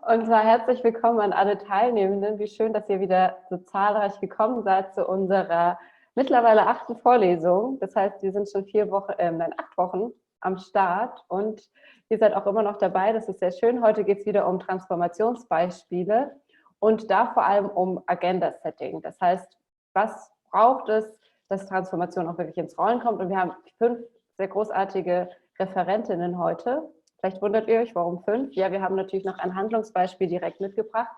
Und zwar herzlich willkommen an alle Teilnehmenden. Wie schön, dass ihr wieder so zahlreich gekommen seid zu unserer mittlerweile 8. Vorlesung. Das heißt, wir sind schon 8 Wochen am Start und ihr seid auch immer noch dabei. Das ist sehr schön. Heute geht es wieder um Transformationsbeispiele und da vor allem um Agenda-Setting. Das heißt, was braucht es, dass Transformation auch wirklich ins Rollen kommt? Und wir haben 5 sehr großartige Referentinnen heute. Vielleicht wundert ihr euch, warum 5? Ja, wir haben natürlich noch ein Handlungsbeispiel direkt mitgebracht.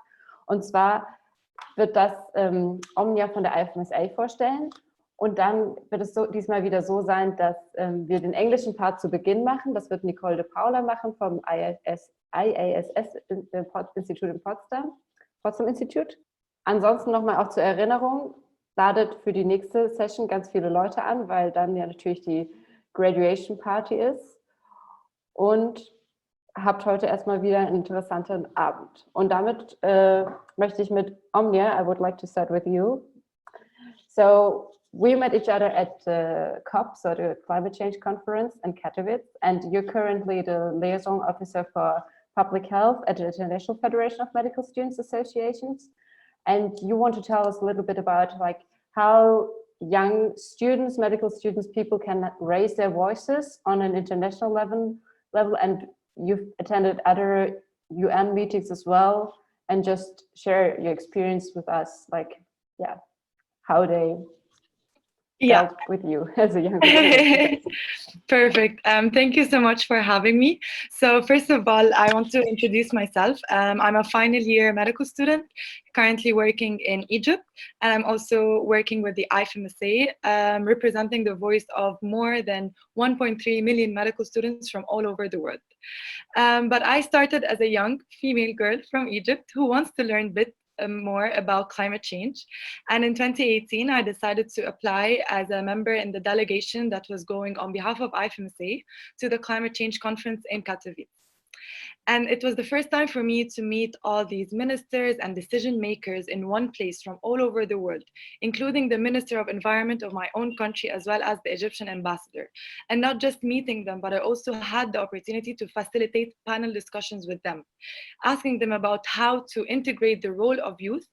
Und zwar wird das Omnia von der IFMSA vorstellen. Und dann wird es diesmal wieder so sein, dass wir den englischen Part zu Beginn machen. Das wird Nicole de Paula machen vom IASS Institut in Potsdam. Potsdam Institut. Ansonsten nochmal auch zur Erinnerung, ladet für die nächste Session ganz viele Leute an, weil dann ja natürlich die Graduation Party ist. Und habt heute erstmal wieder einen interessanten Abend. Und damit möchte ich mit Omnia, I would like to start with you. So we met each other at the COP, so the Climate Change Conference in Katowice, and you're currently the liaison officer for public health at the International Federation of Medical Students Associations. And you want to tell us a little bit about how young students, medical students, people can raise their voices on an international level, and you've attended other UN meetings as well, and just share your experience with us, how they dealt with you as a young person. Perfect. Thank you so much for having me. So first of all, I want to introduce myself. I'm a final year medical student, currently working in Egypt, and I'm also working with the IFMSA, representing the voice of more than 1.3 million medical students from all over the world. But I started as a young female girl from Egypt who wants to learn more about climate change. And in 2018, I decided to apply as a member in the delegation that was going on behalf of IFMSA to the Climate Change Conference in Katowice. And it was the first time for me to meet all these ministers and decision makers in one place from all over the world, including the Minister of Environment of my own country, as well as the Egyptian ambassador. And not just meeting them, but I also had the opportunity to facilitate panel discussions with them, asking them about how to integrate the role of youth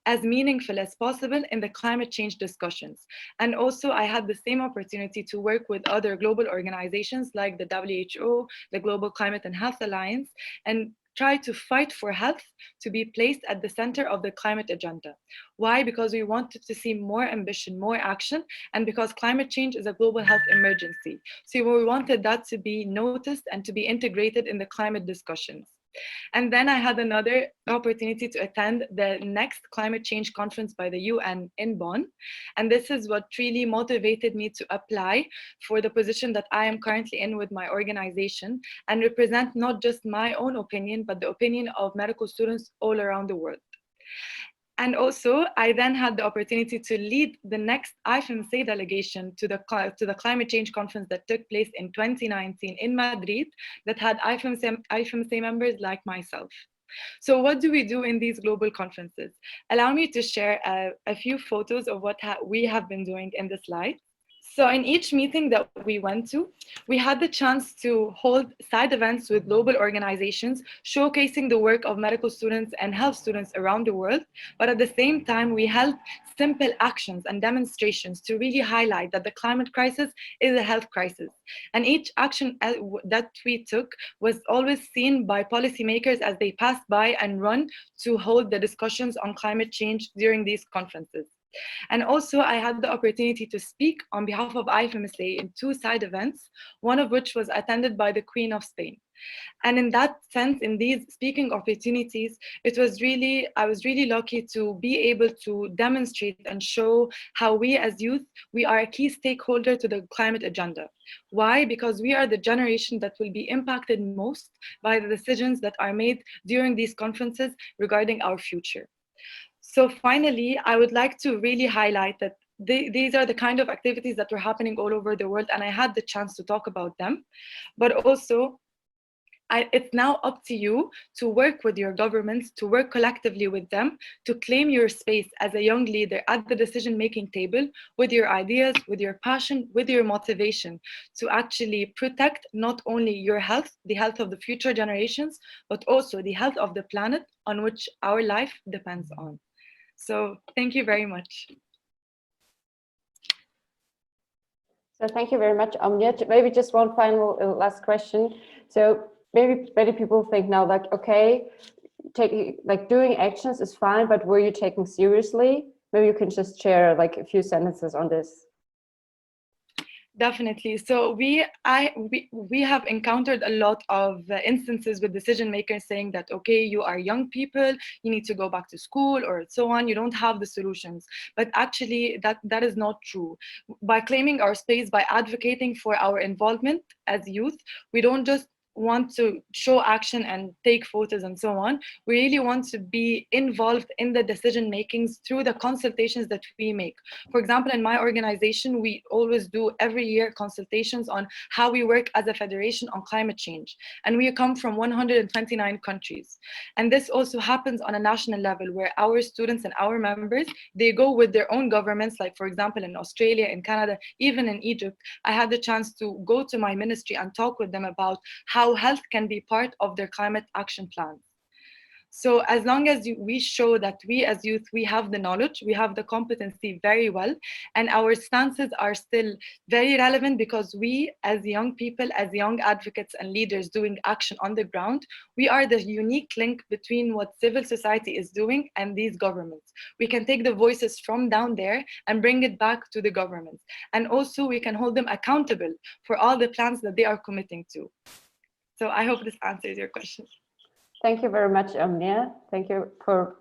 as meaningful as possible in the climate change discussions. And also I had the same opportunity to work with other global organizations like the WHO, the Global Climate and Health Alliance, and try to fight for health to be placed at the center of the climate agenda. Why? Because we wanted to see more ambition, more action, and because climate change is a global health emergency. So we wanted that to be noticed and to be integrated in the climate discussions. And then I had another opportunity to attend the next climate change conference by the UN in Bonn. And this is what really motivated me to apply for the position that I am currently in with my organization and represent not just my own opinion, but the opinion of medical students all around the world. And also, I then had the opportunity to lead the next IFMSA delegation to the climate change conference that took place in 2019 in Madrid that had IFMSA members like myself. So what do we do in these global conferences? Allow me to share a few photos of what we have been doing in the slide. So in each meeting that we went to, we had the chance to hold side events with global organizations, showcasing the work of medical students and health students around the world. But at the same time, we held simple actions and demonstrations to really highlight that the climate crisis is a health crisis. And each action that we took was always seen by policymakers as they passed by and run to hold the discussions on climate change during these conferences. And also, I had the opportunity to speak on behalf of IFMSA in 2 side events, one of which was attended by the Queen of Spain. And in that sense, in these speaking opportunities, I was really lucky to be able to demonstrate and show how we as youth, we are a key stakeholder to the climate agenda. Why? Because we are the generation that will be impacted most by the decisions that are made during these conferences regarding our future. So finally, I would like to really highlight that these are the kind of activities that were happening all over the world, and I had the chance to talk about them. But also, it's now up to you to work with your governments, to work collectively with them, to claim your space as a young leader at the decision-making table with your ideas, with your passion, with your motivation, to actually protect not only your health, the health of the future generations, but also the health of the planet on which our life depends on. So thank you very much. So thank you very much, Omnia. Maybe just one final last question. So maybe many people think now, like, okay, doing actions is fine, but were you taken seriously? Maybe you can just share like a few sentences on this. Definitely. So we have encountered a lot of instances with decision makers saying that, okay, you are young people, you need to go back to school or so on, you don't have the solutions. But actually that is not true. By claiming our space, by advocating for our involvement as youth, we don't just want to show action and take photos and so on. We really want to be involved in the decision makings through the consultations that we make. For example, in my organization, we always do every year consultations on how we work as a federation on climate change. And we come from 129 countries. And this also happens on a national level where our students and our members, they go with their own governments, like for example, in Australia, in Canada, even in Egypt. I had the chance to go to my ministry and talk with them about how health can be part of their climate action plans. So as long as we show that we as youth, we have the knowledge, we have the competency very well, and our stances are still very relevant because we as young people, as young advocates and leaders doing action on the ground, we are the unique link between what civil society is doing and these governments. We can take the voices from down there and bring it back to the governments. And also we can hold them accountable for all the plans that they are committing to. So I hope this answers your question. Thank you very much, Omnia. Thank you for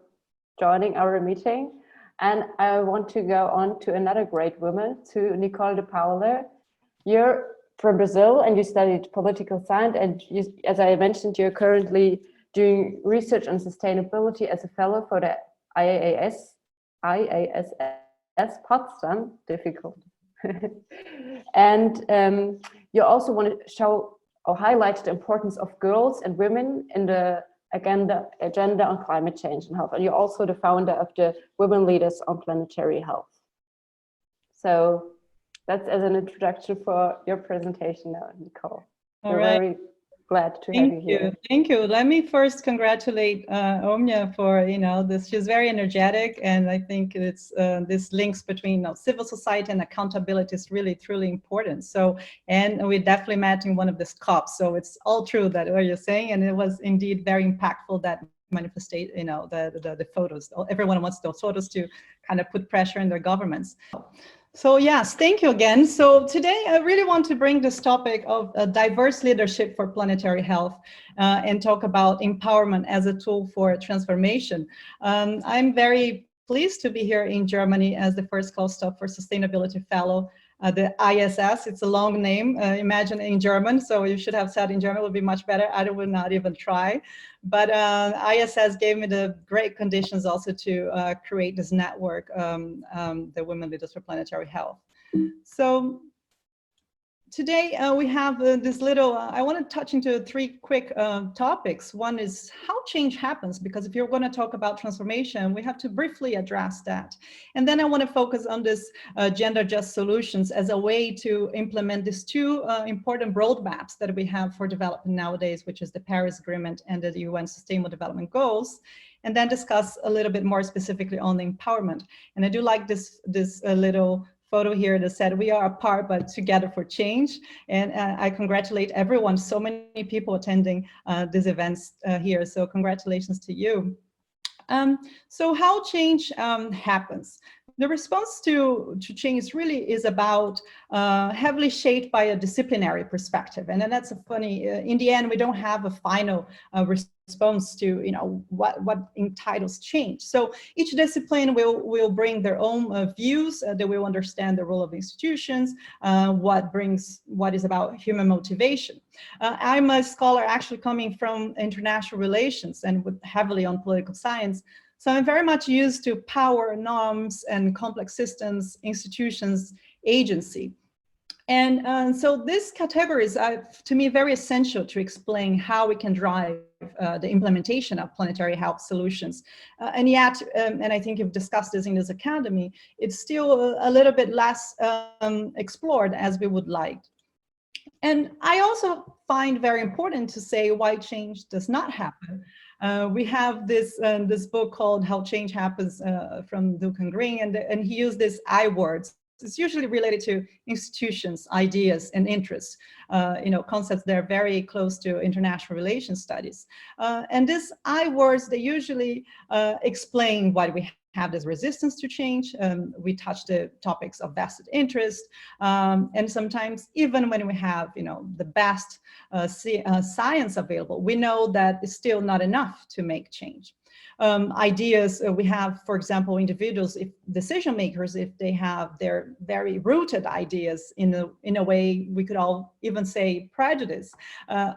joining our meeting. And I want to go on to another great woman, to Nicole de Paula. You're from Brazil and you studied political science. And you, as I mentioned, you're currently doing research on sustainability as a fellow for the IASS Potsdam, difficult. And you also want to show or highlight the importance of girls and women in the agenda on climate change and health. And you're also the founder of the Women Leaders on Planetary Health. So that's as an introduction for your presentation now, Nicole. We're very glad to have you here. Thank you. Let me first congratulate Omnia for this. She's very energetic, and I think it's this links between civil society and accountability is really truly important. So, and we definitely met in one of these COPs. So it's all true that what you're saying, and it was indeed very impactful that manifestate the photos. Everyone wants those photos to kind of put pressure in their governments. So yes, thank you again. So today I really want to bring this topic of diverse leadership for planetary health and talk about empowerment as a tool for transformation. I'm very pleased to be here in Germany as the first Postdoc for Sustainability Fellow, the IASS. It's a long name, imagine in German, so you should have said in German, it would be much better. I would not even try. But IASS gave me the great conditions also to create this network, the Women Leaders for Planetary Health. So today we have this little, I want to touch into three quick topics. One is how change happens, because if you're going to talk about transformation, we have to briefly address that. And then I want to focus on this gender just solutions as a way to implement these two important roadmaps that we have for development nowadays, which is the Paris Agreement and the UN Sustainable Development Goals. And then discuss a little bit more specifically on the empowerment. And I do like this little photo here that said we are apart but together for change, and I congratulate everyone, so many people attending these events here, so congratulations to you. So how change happens? The response to change really is about heavily shaped by a disciplinary perspective, and then that's a funny, in the end we don't have a final response to what entitles change. So each discipline will bring their own views. They will understand the role of institutions, what is about human motivation. I'm a scholar actually coming from international relations and with heavily on political science. So I'm very much used to power, norms, and complex systems, institutions, agency. And so these categories are, to me, very essential to explain how we can drive the implementation of planetary health solutions. And yet, and I think you've discussed this in this academy, it's still a little bit less explored as we would like. And I also find very important to say why change does not happen. We have this book called How Change Happens from Dirk and Green, and he used these I words. It's usually related to institutions, ideas, and interests, concepts that are very close to international relations studies. And these I words, they usually explain why we have this resistance to change. We touch the topics of vested interest, and sometimes even when we have, the best science available, we know that it's still not enough to make change. Ideas, we have, for example, individuals, if decision makers, if they have their very rooted ideas in a way we could all even say prejudice,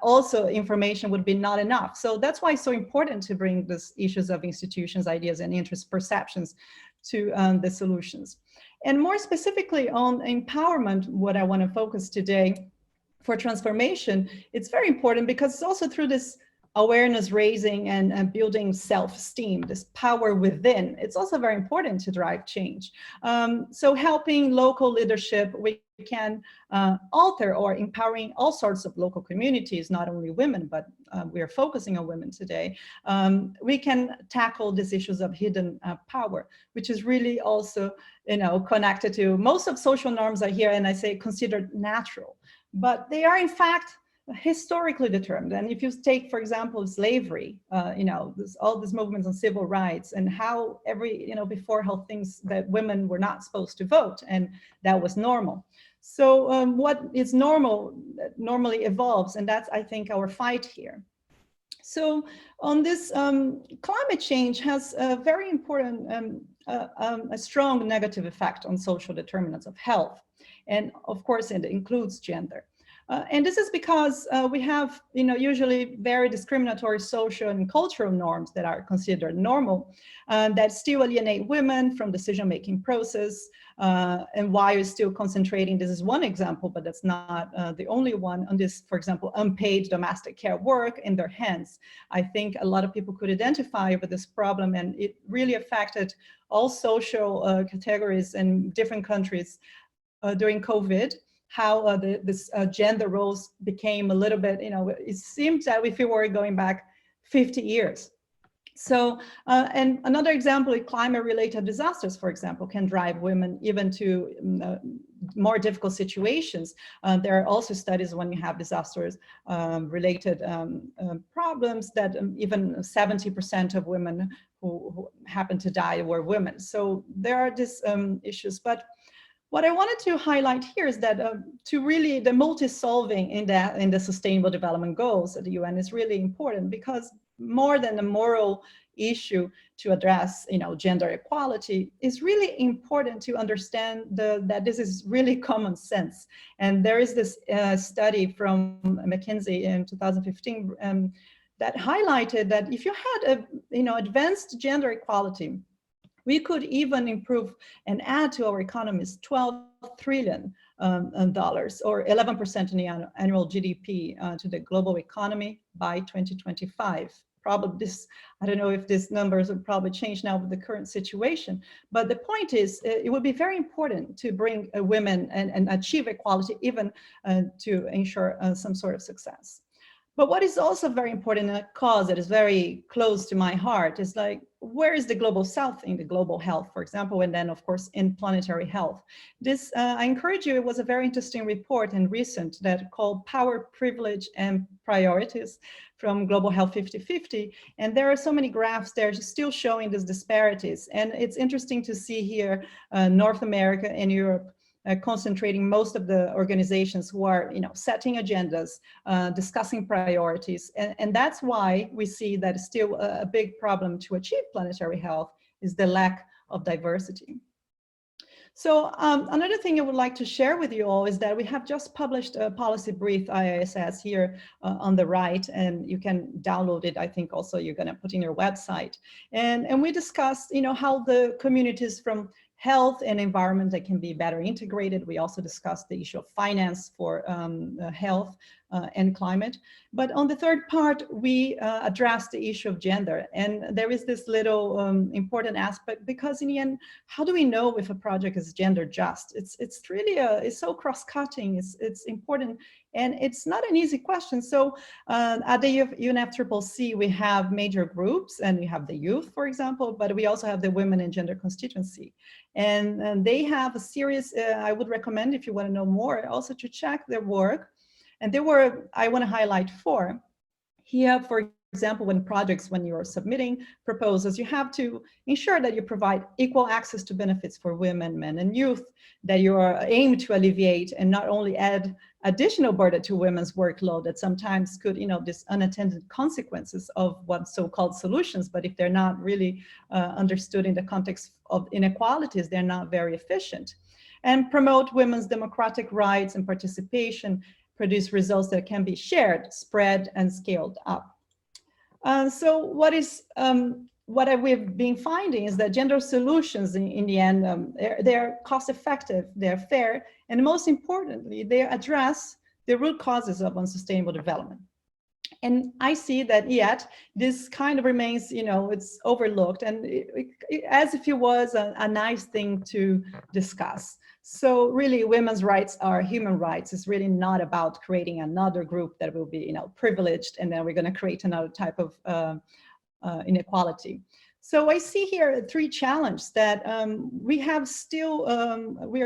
also information would be not enough. So that's why it's so important to bring these issues of institutions, ideas, and interest perceptions to the solutions. And more specifically on empowerment, what I want to focus today for transformation, it's very important because it's also through this awareness raising and building self-esteem, this power within. It's also very important to drive change. So helping local leadership, we can alter or empowering all sorts of local communities, not only women, but we are focusing on women today. We can tackle these issues of hidden power, which is really also, connected to most of social norms are here, and I say considered natural, but they are in fact historically determined. And if you take, for example, slavery, all these movements on civil rights and how before how things that women were not supposed to vote, and that was normal. So what is normal normally evolves, and that's, I think, our fight here. So on this, climate change has a very important, a strong negative effect on social determinants of health. And of course, it includes gender. And this is because we have, usually very discriminatory social and cultural norms that are considered normal, that still alienate women from decision-making process. And why you're still concentrating, this is one example, but that's not the only one, on this, for example, unpaid domestic care work in their hands. I think a lot of people could identify with this problem, and it really affected all social categories in different countries during COVID. How this gender roles became a little bit, it seems that if we were going back 50 years. So, and another example is climate-related disasters, for example, can drive women even to more difficult situations. There are also studies when you have disasters related problems that even 70% of women who happen to die were women. So there are these issues, but what I wanted to highlight here is that to really the multi-solving in the Sustainable Development Goals of the UN is really important, because more than a moral issue to address, gender equality, is really important to understand that this is really common sense. And there is this study from McKinsey in 2015 that highlighted that if you had advanced gender equality, we could even improve and add to our economies $12 trillion or 11% in the annual GDP to the global economy by 2025. Probably this, I don't know if these numbers would probably change now with the current situation, but the point is it would be very important to bring women and achieve equality, even to ensure some sort of success. But what is also very important, a cause that is very close to my heart, is like, where is the global south in the global health, for example, and then of course in planetary health. This, I encourage you, it was a very interesting report and recent that called Power, Privilege and Priorities from Global Health 50/50. And there are so many graphs there still showing these disparities. And it's interesting to see here North America and Europe concentrating most of the organizations who are, setting agendas, discussing priorities. And that's why we see that still a big problem to achieve planetary health is the lack of diversity. So another thing I would like to share with you all is that we have just published a policy brief, IASS, here on the right, and you can download it. I think also you're going to put in your website. And we discussed, how the communities from health and environment that can be better integrated. We also discussed the issue of finance for health and climate. But on the third part, we addressed the issue of gender. And there is this little important aspect, because in the end, how do we know if a project is gender just? It's really, it's so cross-cutting, it's important, and it's not an easy question. So at the UNFCCC, we have major groups, and we have the youth, for example, but we also have the women and gender constituency. And they have a series, I would recommend, if you want to know more, also to check their work. And there were, I want to highlight 4. Here, for example, when you're submitting proposals, you have to ensure that you provide equal access to benefits for women, men, and youth, that you are aimed to alleviate and not only add additional burden to women's workload that sometimes could, this unattended consequences of what so-called solutions, but if they're not really understood in the context of inequalities, they're not very efficient. And promote women's democratic rights and participation, produce results that can be shared, spread, and scaled up. So what we've been finding is that gender solutions in the end, they're cost effective, they're fair, and most importantly, they address the root causes of unsustainable development. And I see that yet this kind of remains, it's overlooked, and as if it was a nice thing to discuss. So really, women's rights are human rights. It's really not about creating another group that will be, privileged, and then we're going to create another type of inequality. So I see here 3 challenges that we are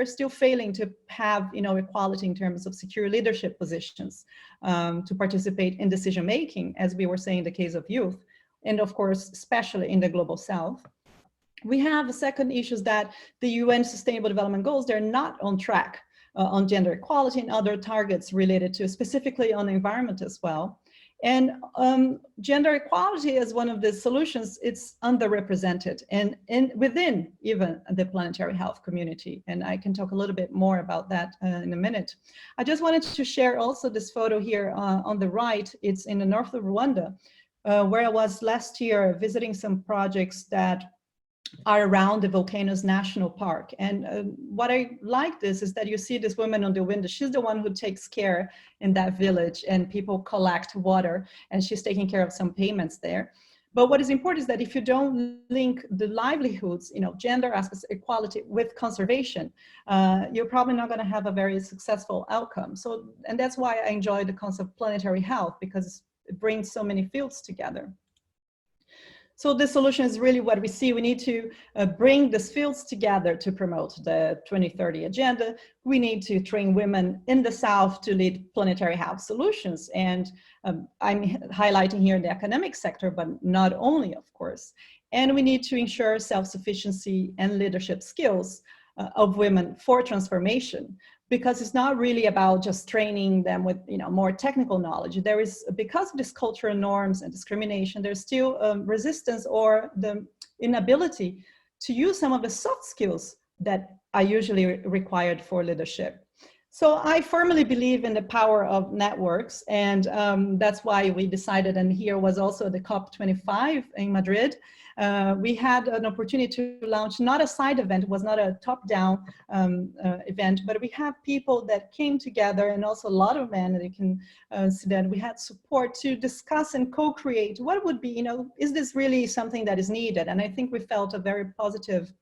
still failing to have, equality in terms of secure leadership positions, to participate in decision making, as we were saying in the case of youth, and of course, especially in the global South. We have a second issue, is that the UN Sustainable Development Goals, they're not on track on gender equality and other targets related to, specifically on the environment as well. And gender equality is one of the solutions. It's underrepresented and within even the planetary health community. And I can talk a little bit more about that in a minute. I just wanted to share also this photo here on the right. It's in the north of Rwanda, where I was last year visiting some projects that are around the Volcanoes National Park. And what I like this is that you see this woman on the window. She's the one who takes care in that village, and people collect water, and she's taking care of some payments there. But what is important is that if you don't link the livelihoods, gender aspects, equality with conservation, you're probably not going to have a very successful outcome. So, and that's why I enjoy the concept of planetary health, because it brings so many fields together. So the solution is really what we see. We need to bring these fields together to promote the 2030 agenda. We need to train women in the South to lead planetary health solutions. And I'm highlighting here the academic sector, but not only, of course. And we need to ensure self-sufficiency and leadership skills of women for transformation, because it's not really about just training them with more technical knowledge. There is, because of these cultural norms and discrimination, there's still resistance or the inability to use some of the soft skills that are usually required for leadership. So I firmly believe in the power of networks, and that's why we decided, and here was also the COP25 in Madrid. We had an opportunity to launch not a side event, it was not a top-down event, but we had people that came together, and also a lot of men, and you can see that we had support to discuss and co-create what would be, is this really something that is needed? And I think we felt a very positive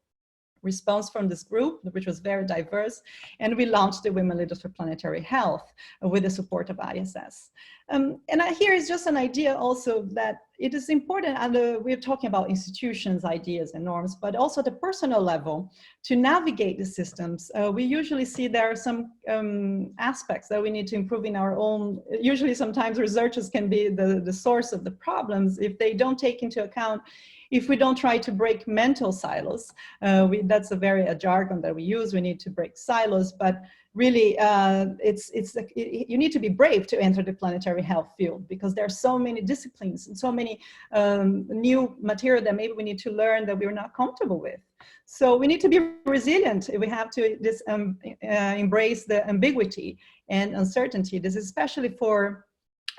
response from this group, which was very diverse, and we launched the Women Leaders for Planetary Health with the support of IASS. And here is just an idea also that it is important, and we're talking about institutions, ideas, and norms, but also at the personal level, to navigate the systems. We usually see there are some aspects that we need to improve in our own. Usually sometimes researchers can be the source of the problems if they don't take into account, if we don't try to break mental silos. That's a jargon that we use. We need to break silos, but really you need to be brave to enter the planetary health field, because there are so many disciplines and so many new material that maybe we need to learn that we're not comfortable with. So we need to be resilient. We have to embrace the ambiguity and uncertainty. This is especially for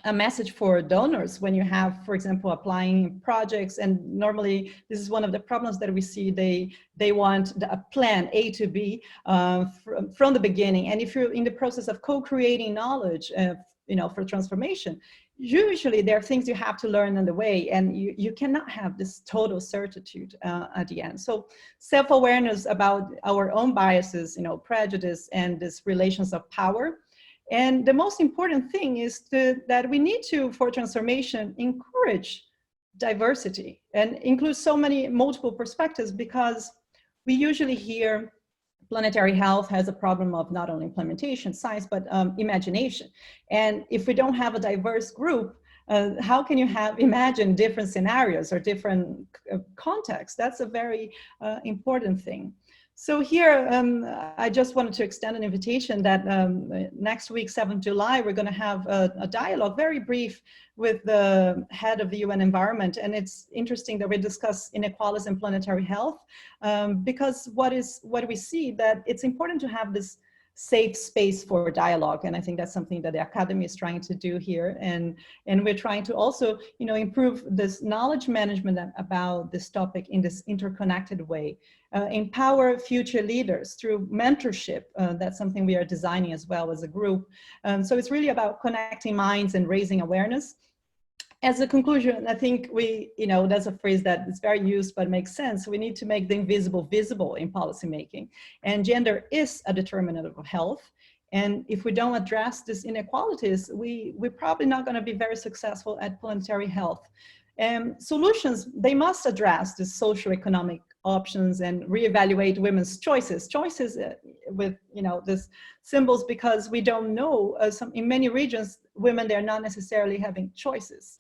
a message for donors when you have, for example, applying projects, and normally this is one of the problems that we see. They want a plan A to B from the beginning, and if you're in the process of co-creating knowledge, for transformation, usually there are things you have to learn on the way, and you cannot have this total certitude at the end. So self-awareness about our own biases, prejudice, and these relations of power. And the most important thing is that we need to, for transformation, encourage diversity and include so many multiple perspectives, because we usually hear planetary health has a problem of not only implementation, science, but imagination. And if we don't have a diverse group, how can you imagine different scenarios or different contexts? That's a very important thing. So here, I just wanted to extend an invitation that next week, 7th July, we're going to have a dialogue, very brief, with the head of the UN Environment. And it's interesting that we discuss inequalities in planetary health, because what we see that it's important to have this safe space for dialogue. And I think that's something that the academy is trying to do here. And we're trying to also, improve this knowledge management about this topic in this interconnected way. Empower future leaders through mentorship. That's something we are designing as well as a group. So it's really about connecting minds and raising awareness. As a conclusion, I think that's a phrase that is very used, but makes sense. We need to make the invisible visible in policymaking. And gender is a determinant of health. And if we don't address these inequalities, we're probably not going to be very successful at planetary health. Solutions, they must address the socioeconomic options and reevaluate women's choices with these symbols, because we don't know, in many regions, women, they're not necessarily having choices.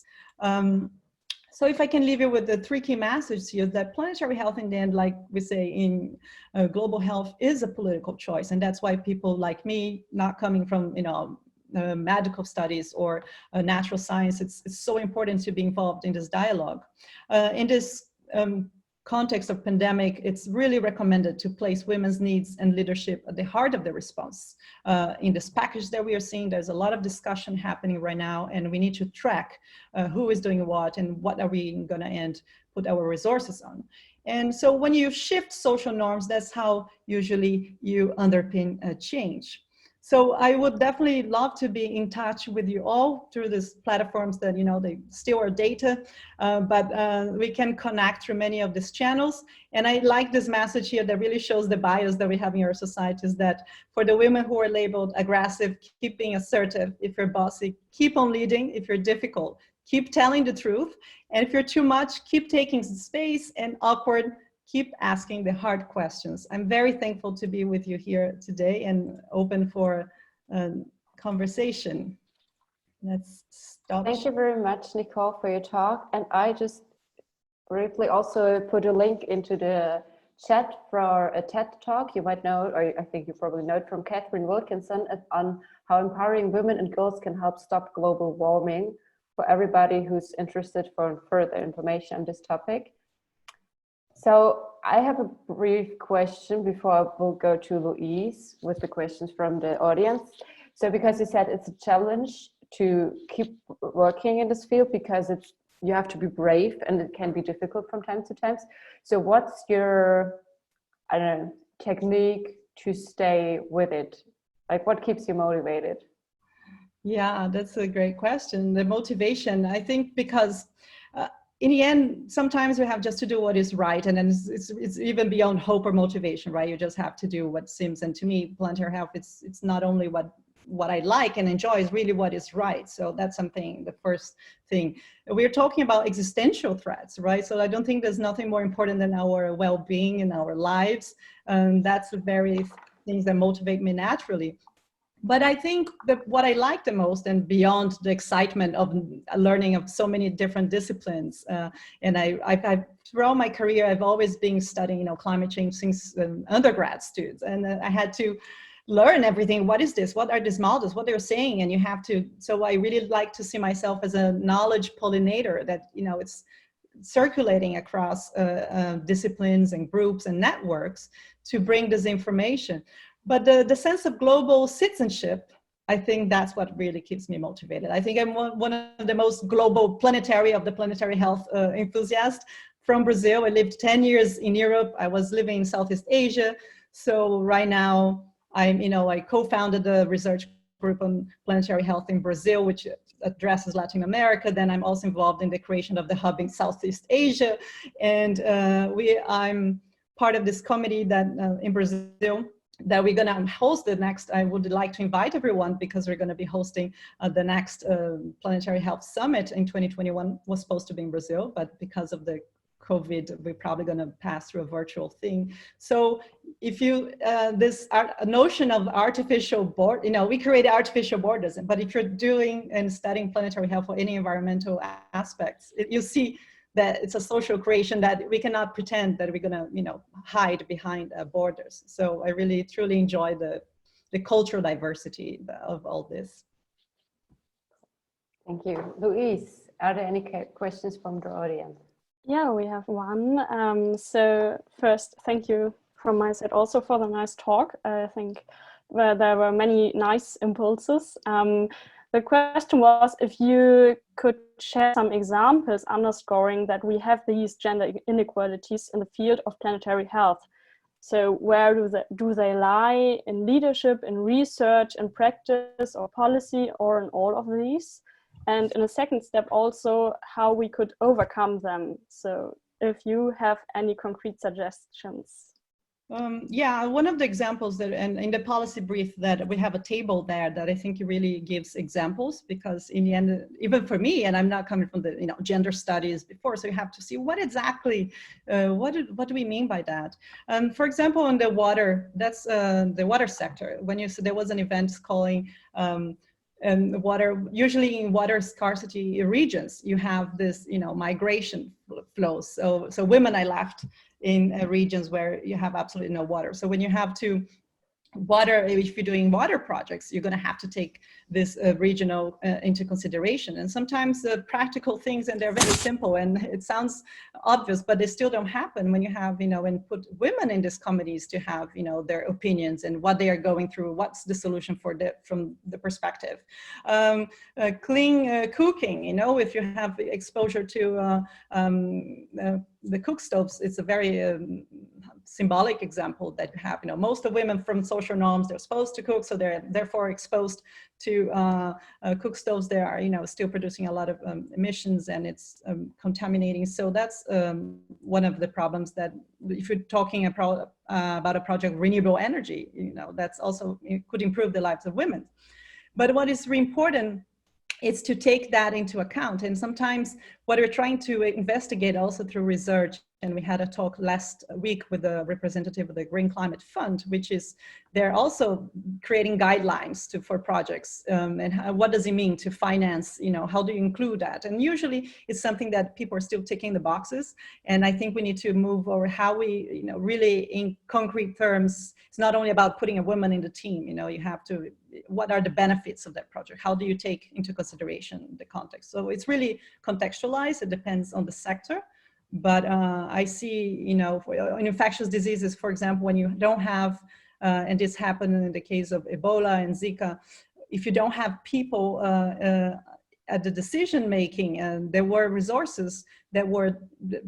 So if I can leave you with the 3 key messages here, that planetary health in the end, like we say in global health, is a political choice. And that's why people like me, not coming from medical studies or natural science, it's so important to be involved in this dialogue. In this context of pandemic, it's really recommended to place women's needs and leadership at the heart of the response. In this package that we are seeing, there's a lot of discussion happening right now, and we need to track who is doing what and what are we going to put our resources on. And so when you shift social norms, that's how usually you underpin a change. So I would definitely love to be in touch with you all through these platforms that, they steal our data, but we can connect through many of these channels. And I like this message here that really shows the bias that we have in our societies, that for the women who are labeled aggressive, keep being assertive. If you're bossy, keep on leading. If you're difficult, keep telling the truth. And if you're too much, keep taking space, and awkward, keep asking the hard questions. I'm very thankful to be with you here today and open for conversation. Let's stop. Thank you very much, Nicole, for your talk. And I just briefly also put a link into the chat for a TED talk you might know, or I think you probably know it, from Catherine Wilkinson on how empowering women and girls can help stop global warming, for everybody who's interested for further information on this topic. So I have a brief question before we'll go to Louise with the questions from the audience. So because you said it's a challenge to keep working in this field, because you have to be brave and it can be difficult from time to time. So what's your, technique to stay with it? Like, what keeps you motivated? Yeah, that's a great question. The motivation, I think, because in the end, sometimes we have just to do what is right, and then it's even beyond hope or motivation, right? You just have to do what seems, and to me, planetary health, it's not only what I like and enjoy, is really what is right. So that's something, the first thing. We're talking about existential threats, right? So I don't think there's nothing more important than our well-being in our lives. That's the very things that motivate me naturally. But I think that what I like the most, and beyond the excitement of learning of so many different disciplines, and I've throughout my career, I've always been studying, climate change since undergrad students, and I had to learn everything. What is this? What are these models? What they're saying? And you have to. So I really like to see myself as a knowledge pollinator, that it's circulating across disciplines and groups and networks to bring this information. But the sense of global citizenship, I think that's what really keeps me motivated. I think I'm one of the most global of the planetary health enthusiasts from Brazil. I lived 10 years in Europe. I was living in Southeast Asia. So right now I co-founded the research group on planetary health in Brazil, which addresses Latin America. Then I'm also involved in the creation of the hub in Southeast Asia. And I'm part of this committee that in Brazil that we're going to host the next. I would like to invite everyone because we're going to be hosting the next Planetary Health Summit in 2021. Was supposed to be in Brazil, but because of the COVID, we're probably going to pass through a virtual thing. So if you, this notion of artificial board, we create artificial borders, but if you're doing and studying planetary health or any environmental aspects, you see that it's a social creation that we cannot pretend that we're going to, hide behind borders. So I really, truly enjoy the cultural diversity of all this. Thank you. Louise, are there any questions from the audience? Yeah, we have one. So first, thank you from my side also for the nice talk. I think there were many nice impulses. The question was if you could share some examples underscoring that we have these gender inequalities in the field of planetary health. So where do they lie in leadership, in research, in practice or policy, or in all of these? And in a second step also how we could overcome them. So if you have any concrete suggestions. Yeah, one of the examples that, and in the policy brief that we have a table there that I think really gives examples, because in the end, even for me, and I'm not coming from the gender studies before, so you have to see what exactly, what do we mean by that? For example, in the water, that's the water sector. When there was an event calling and water, usually in water scarcity regions, you have this, migration flows. So women are left in regions where you have absolutely no water. So when you have to water, if you're doing water projects, you're going to have to take this regional into consideration. And sometimes the practical things, and they're very simple and it sounds obvious, but they still don't happen when you have, and put women in these committees to have, their opinions and what they are going through, what's the solution from the perspective. Clean cooking, if you have exposure to the cook stoves, it's a very symbolic example that you have, most of women from social norms, they're supposed to cook, so they're therefore exposed to cook stoves. They are, still producing a lot of emissions, and it's contaminating. So that's one of the problems that if you're talking about a project of renewable energy, that's also, it could improve the lives of women. But what is really important is to take that into account. And sometimes what we're trying to investigate also through research, and we had a talk last week with the representative of the Green Climate Fund, which is they're also creating guidelines for projects, and what does it mean to finance, how do you include that? And usually it's something that people are still ticking the boxes. And I think we need to move over how we, really in concrete terms, it's not only about putting a woman in the team, you have to, what are the benefits of that project? How do you take into consideration the context? So it's really contextualized. It depends on the sector. But I see, in infectious diseases, for example, when you don't have, and this happened in the case of Ebola and Zika, if you don't have people at the decision-making, and there were resources that were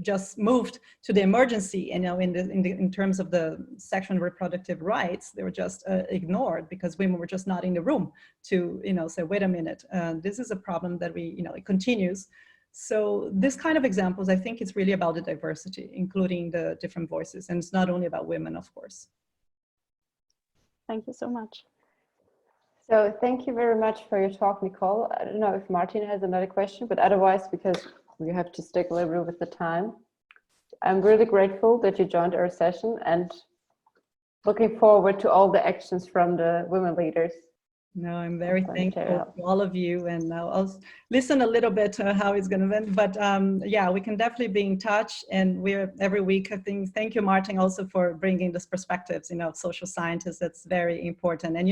just moved to the emergency, in terms of the sexual and reproductive rights, they were just ignored because women were just not in the room to, say, wait a minute, this is a problem that we, it continues. So this kind of examples, I think it's really about the diversity, including the different voices. And it's not only about women, of course. Thank you so much. So thank you very much for your talk, Nicole. I don't know if Martin has another question, but otherwise, because we have to stick a little bit with the time, I'm really grateful that you joined our session and looking forward to all the actions from the women leaders. No, I'm very thankful to all of you, and I'll listen a little bit to how it's going to end. But yeah, we can definitely be in touch, and we're every week. I think. Thank you, Martin, also for bringing this perspectives. Of social scientists. That's very important. And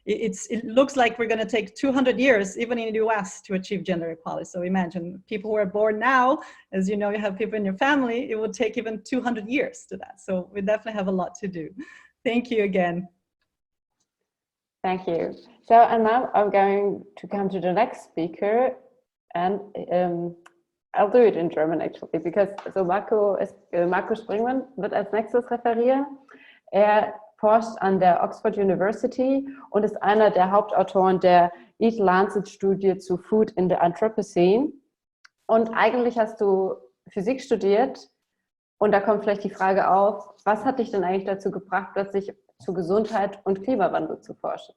it looks like we're going to take 200 years, even in the U.S., to achieve gender equality. So imagine people who are born now, as you know, you have people in your family. It would take even 200 years to that. So we definitely have a lot to do. Thank you again. Thank you. So, and now I'm going to come to the next speaker, and I'll do it in German actually, because so Marco Springmann wird als nächstes referieren. Er forscht an der Oxford University und ist einer der Hauptautoren der Lancet-Studie zu Food in the Anthropocene. Und eigentlich hast du Physik studiert und da kommt vielleicht die Frage auf, was hat dich denn eigentlich dazu gebracht, plötzlich zu Gesundheit und Klimawandel zu forschen?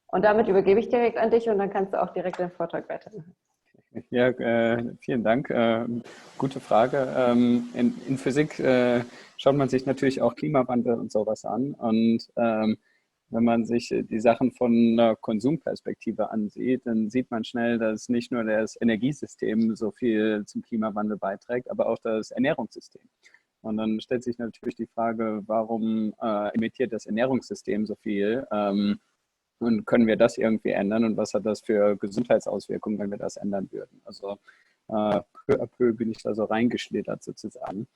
Und damit übergebe ich direkt an dich und dann kannst du auch direkt den Vortrag weitermachen. Ja, vielen Dank. Gute Frage. In Physik schaut man sich natürlich auch Klimawandel und sowas an. Und wenn man sich die Sachen von einer Konsumperspektive ansieht, dann sieht man schnell, dass nicht nur das Energiesystem so viel zum Klimawandel beiträgt, aber auch das Ernährungssystem. Und dann stellt sich natürlich die Frage, warum emittiert das Ernährungssystem so viel? Und können wir das irgendwie ändern? Und was hat das für Gesundheitsauswirkungen, wenn wir das ändern würden? Also peu à peu bin ich da so reingeschlittert sozusagen.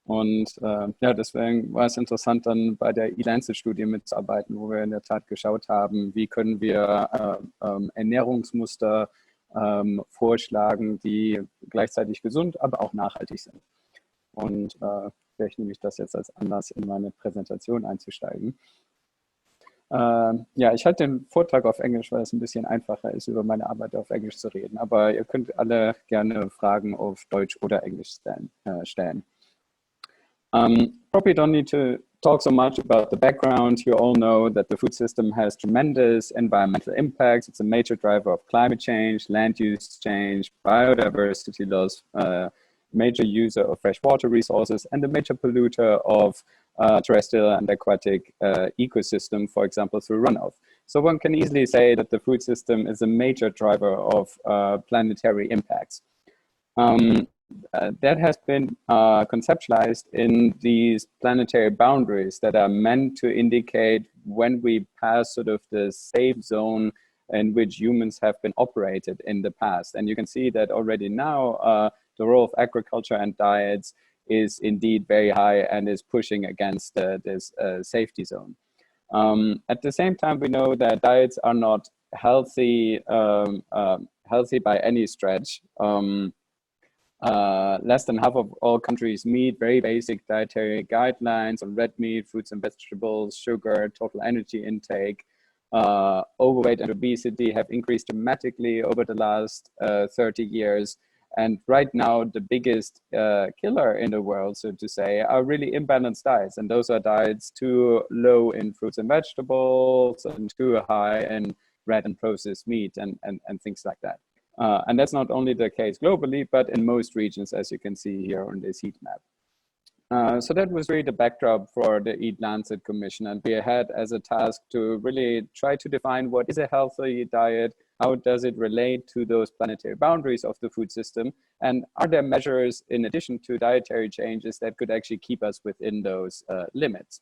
Und ja, deswegen war es interessant, dann bei der Lancet-Studie mitzuarbeiten, wo wir in der Tat geschaut haben, wie können wir Ernährungsmuster vorschlagen, die gleichzeitig gesund, aber auch nachhaltig sind. Und vielleicht nehme ich das jetzt als Anlass, in meine Präsentation einzusteigen. Ja, ich halte den Vortrag auf Englisch, weil es ein bisschen einfacher ist, über meine Arbeit auf Englisch zu reden. Aber ihr könnt alle gerne Fragen auf Deutsch oder Englisch stellen. Probably don't need to talk so much about the background. You all know that the food system has tremendous environmental impacts. It's a major driver of climate change, land use change, biodiversity loss, major user of fresh water resources, and a major polluter of terrestrial and aquatic ecosystem, for example, through runoff. So one can easily say that the food system is a major driver of planetary impacts. That has been conceptualized in these planetary boundaries that are meant to indicate when we pass sort of the safe zone in which humans have been operated in the past. And you can see that already now the role of agriculture and diets is indeed very high and is pushing against this safety zone. At the same time, we know that diets are not healthy, healthy by any stretch. Less than half of all countries meet very basic dietary guidelines on red meat, fruits and vegetables, sugar, total energy intake. Overweight and obesity have increased dramatically over the last 30 years. And right now, the biggest killer in the world, so to say, are really imbalanced diets. And those are diets too low in fruits and vegetables and too high in red and processed meat and things like that. And that's not only the case globally, but in most regions, as you can see here on this heat map. So that was really the backdrop for the Eat Lancet Commission. And we had as a task to really try to define what is a healthy diet, how does it relate to those planetary boundaries of the food system, and are there measures in addition to dietary changes that could actually keep us within those limits?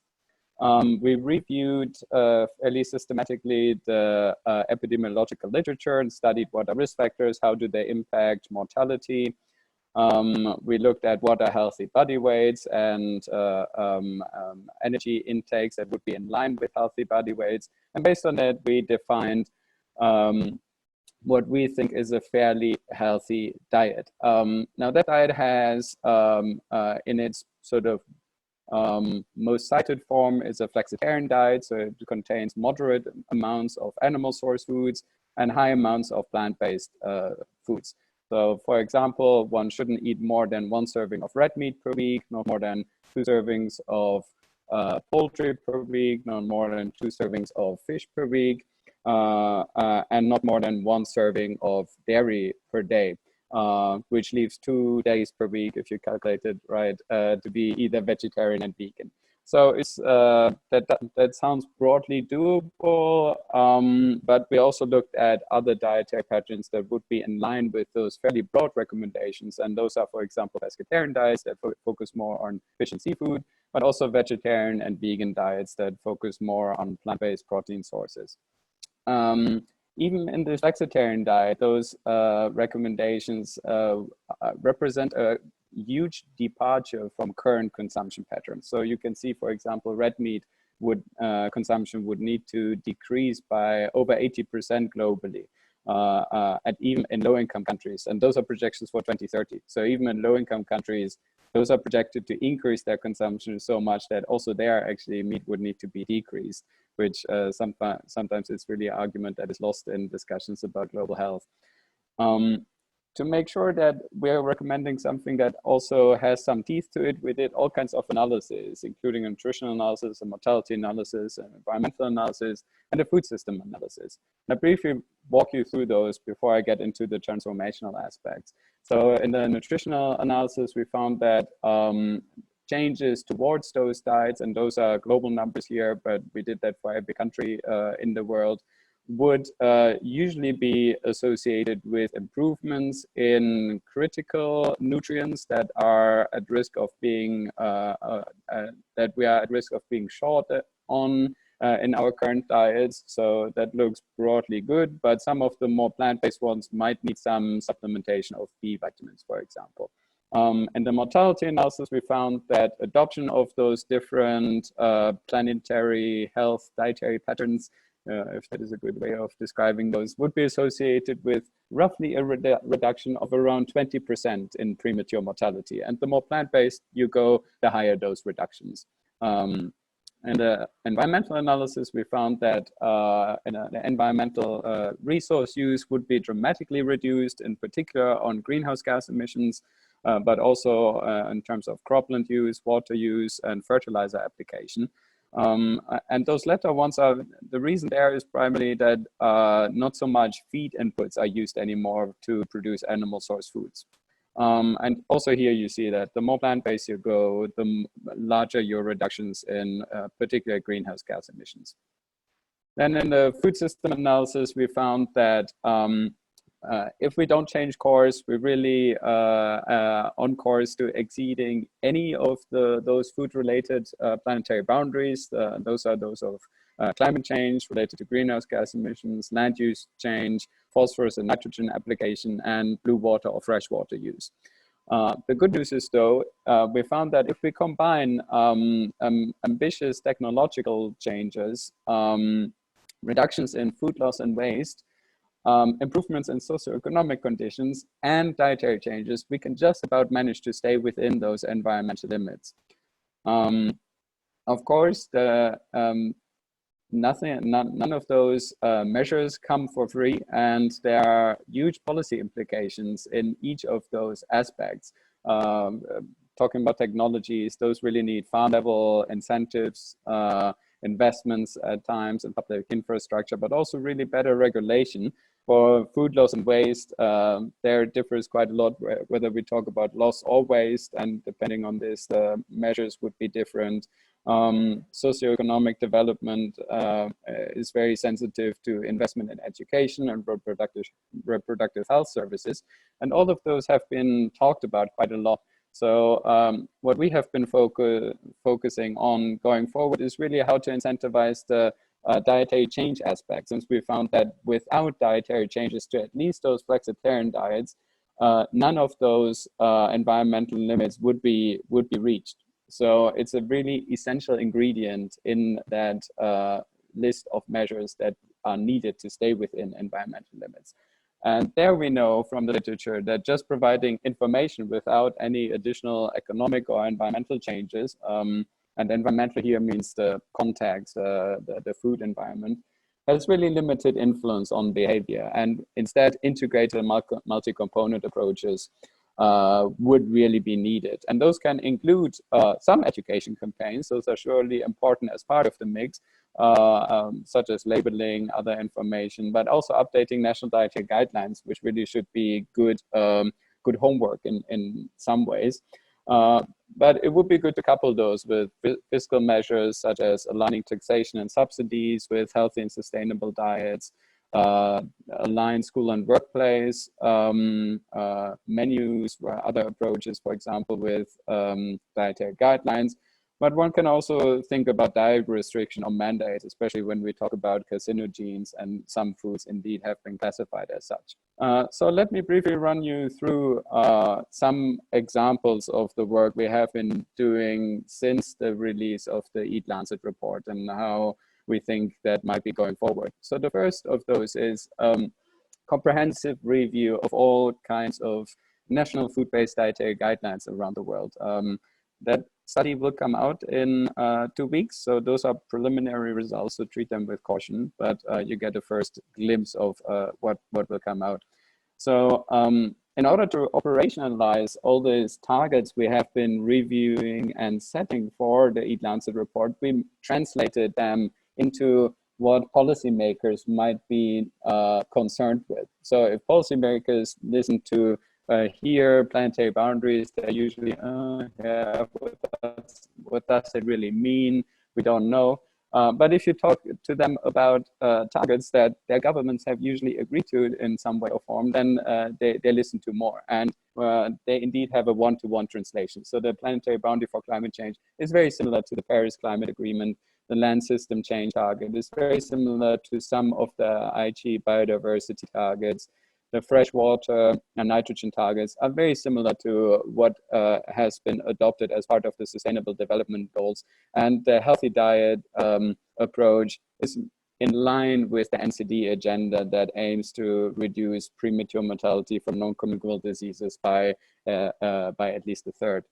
We reviewed fairly systematically the epidemiological literature and studied what are risk factors, how do they impact mortality. We looked at what are healthy body weights and energy intakes that would be in line with healthy body weights. And based on that, we defined what we think is a fairly healthy diet. Now that diet has in its sort of most cited form is a flexitarian diet, so it contains moderate amounts of animal source foods and high amounts of plant-based foods. So for example, one shouldn't eat more than 1 serving of red meat per week, no more than 2 servings of poultry per week, no more than 2 servings of fish per week, and not more than 1 serving of dairy per day. Which leaves 2 days per week, if you calculate it right, to be either vegetarian and vegan. So it's that sounds broadly doable, but we also looked at other dietary patterns that would be in line with those fairly broad recommendations. And those are, for example, pescatarian diets that focus more on fish and seafood, but also vegetarian and vegan diets that focus more on plant-based protein sources. Even in the flexitarian diet, those recommendations represent a huge departure from current consumption patterns. So you can see, for example, red meat consumption would need to decrease by over 80% globally, even in low-income countries. And those are projections for 2030. So even in low-income countries, those are projected to increase their consumption so much that also there actually meat would need to be decreased, which sometimes is really an argument that is lost in discussions about global health. To make sure that we're recommending something that also has some teeth to it, we did all kinds of analysis, including a nutritional analysis, a mortality analysis, an environmental analysis, and a food system analysis. And I'll briefly walk you through those before I get into the transformational aspects. So in the nutritional analysis, we found that changes towards those diets, and those are global numbers here, but we did that for every country in the world, would usually be associated with improvements in critical nutrients that are at risk of being that we are at risk of being short on in our current diets. So that looks broadly good, but some of the more plant-based ones might need some supplementation of B vitamins, for example. In the mortality analysis, we found that adoption of those different planetary health dietary patterns, if that is a good way of describing those, would be associated with roughly a reduction of around 20% in premature mortality. And the more plant-based you go, the higher those reductions. In the environmental analysis, we found that the environmental resource use would be dramatically reduced, in particular on greenhouse gas emissions, but also in terms of cropland use, water use, and fertilizer application. And those latter ones are, the reason there is primarily that not so much feed inputs are used anymore to produce animal source foods. And also here you see that the more plant-based you go, the larger your reductions in particular greenhouse gas emissions. Then in the food system analysis, we found that if we don't change course, we're really on course to exceeding any of those food-related planetary boundaries. Those are those of climate change related to greenhouse gas emissions, land use change, phosphorus and nitrogen application, and blue water or fresh water use. The good news is, though, we found that if we combine ambitious technological changes, reductions in food loss and waste, improvements in socioeconomic conditions, and dietary changes, we can just about manage to stay within those environmental limits. Of course, none of those measures come for free, and there are huge policy implications in each of those aspects. Talking about technologies, those really need farm-level incentives, investments at times in public infrastructure, but also really better regulation. For food loss and waste, there differs quite a lot whether we talk about loss or waste, and depending on this, the measures would be different. Socioeconomic development is very sensitive to investment in education and reproductive health services, and all of those have been talked about quite a lot. So what we have been focusing on going forward is really how to incentivize the dietary change aspect, since we found that without dietary changes to at least those flexitarian diets, none of those environmental limits would be reached. So it's a really essential ingredient in that list of measures that are needed to stay within environmental limits. And there we know from the literature that just providing information without any additional economic or environmental changes, and environmental here means the context, the food environment, has really limited influence on behavior. And instead, integrated multi-component approaches would really be needed. And those can include some education campaigns. Those are surely important as part of the mix, such as labeling, other information, but also updating national dietary guidelines, which really should be good homework in some ways. But it would be good to couple those with fiscal measures, such as aligning taxation and subsidies with healthy and sustainable diets, align school and workplace menus, or other approaches, for example, with dietary guidelines, But one can also think about diet restriction or mandates, especially when we talk about carcinogens, and some foods indeed have been classified as such. So let me briefly run you through some examples of the work we have been doing since the release of the Eat Lancet report and how we think that might be going forward. So the first of those is comprehensive review of all kinds of national food-based dietary guidelines around the world. That study will come out in 2 weeks. So those are preliminary results, so treat them with caution, but you get a first glimpse of what will come out. So in order to operationalize all these targets we have been reviewing and setting for the Eat Lancet report, we translated them into what policymakers might be concerned with. So if policymakers listen to here, planetary boundaries, they're usually, yeah, what does it really mean? We don't know. But if you talk to them about targets that their governments have usually agreed to in some way or form, then they listen to more. And they indeed have a one-to-one translation. So the planetary boundary for climate change is very similar to the Paris Climate Agreement. The land system change target is very similar to some of the IG biodiversity targets. The freshwater and nitrogen targets are very similar to what has been adopted as part of the Sustainable Development Goals. And the healthy diet approach is in line with the NCD agenda that aims to reduce premature mortality from non-communicable diseases by at least a third.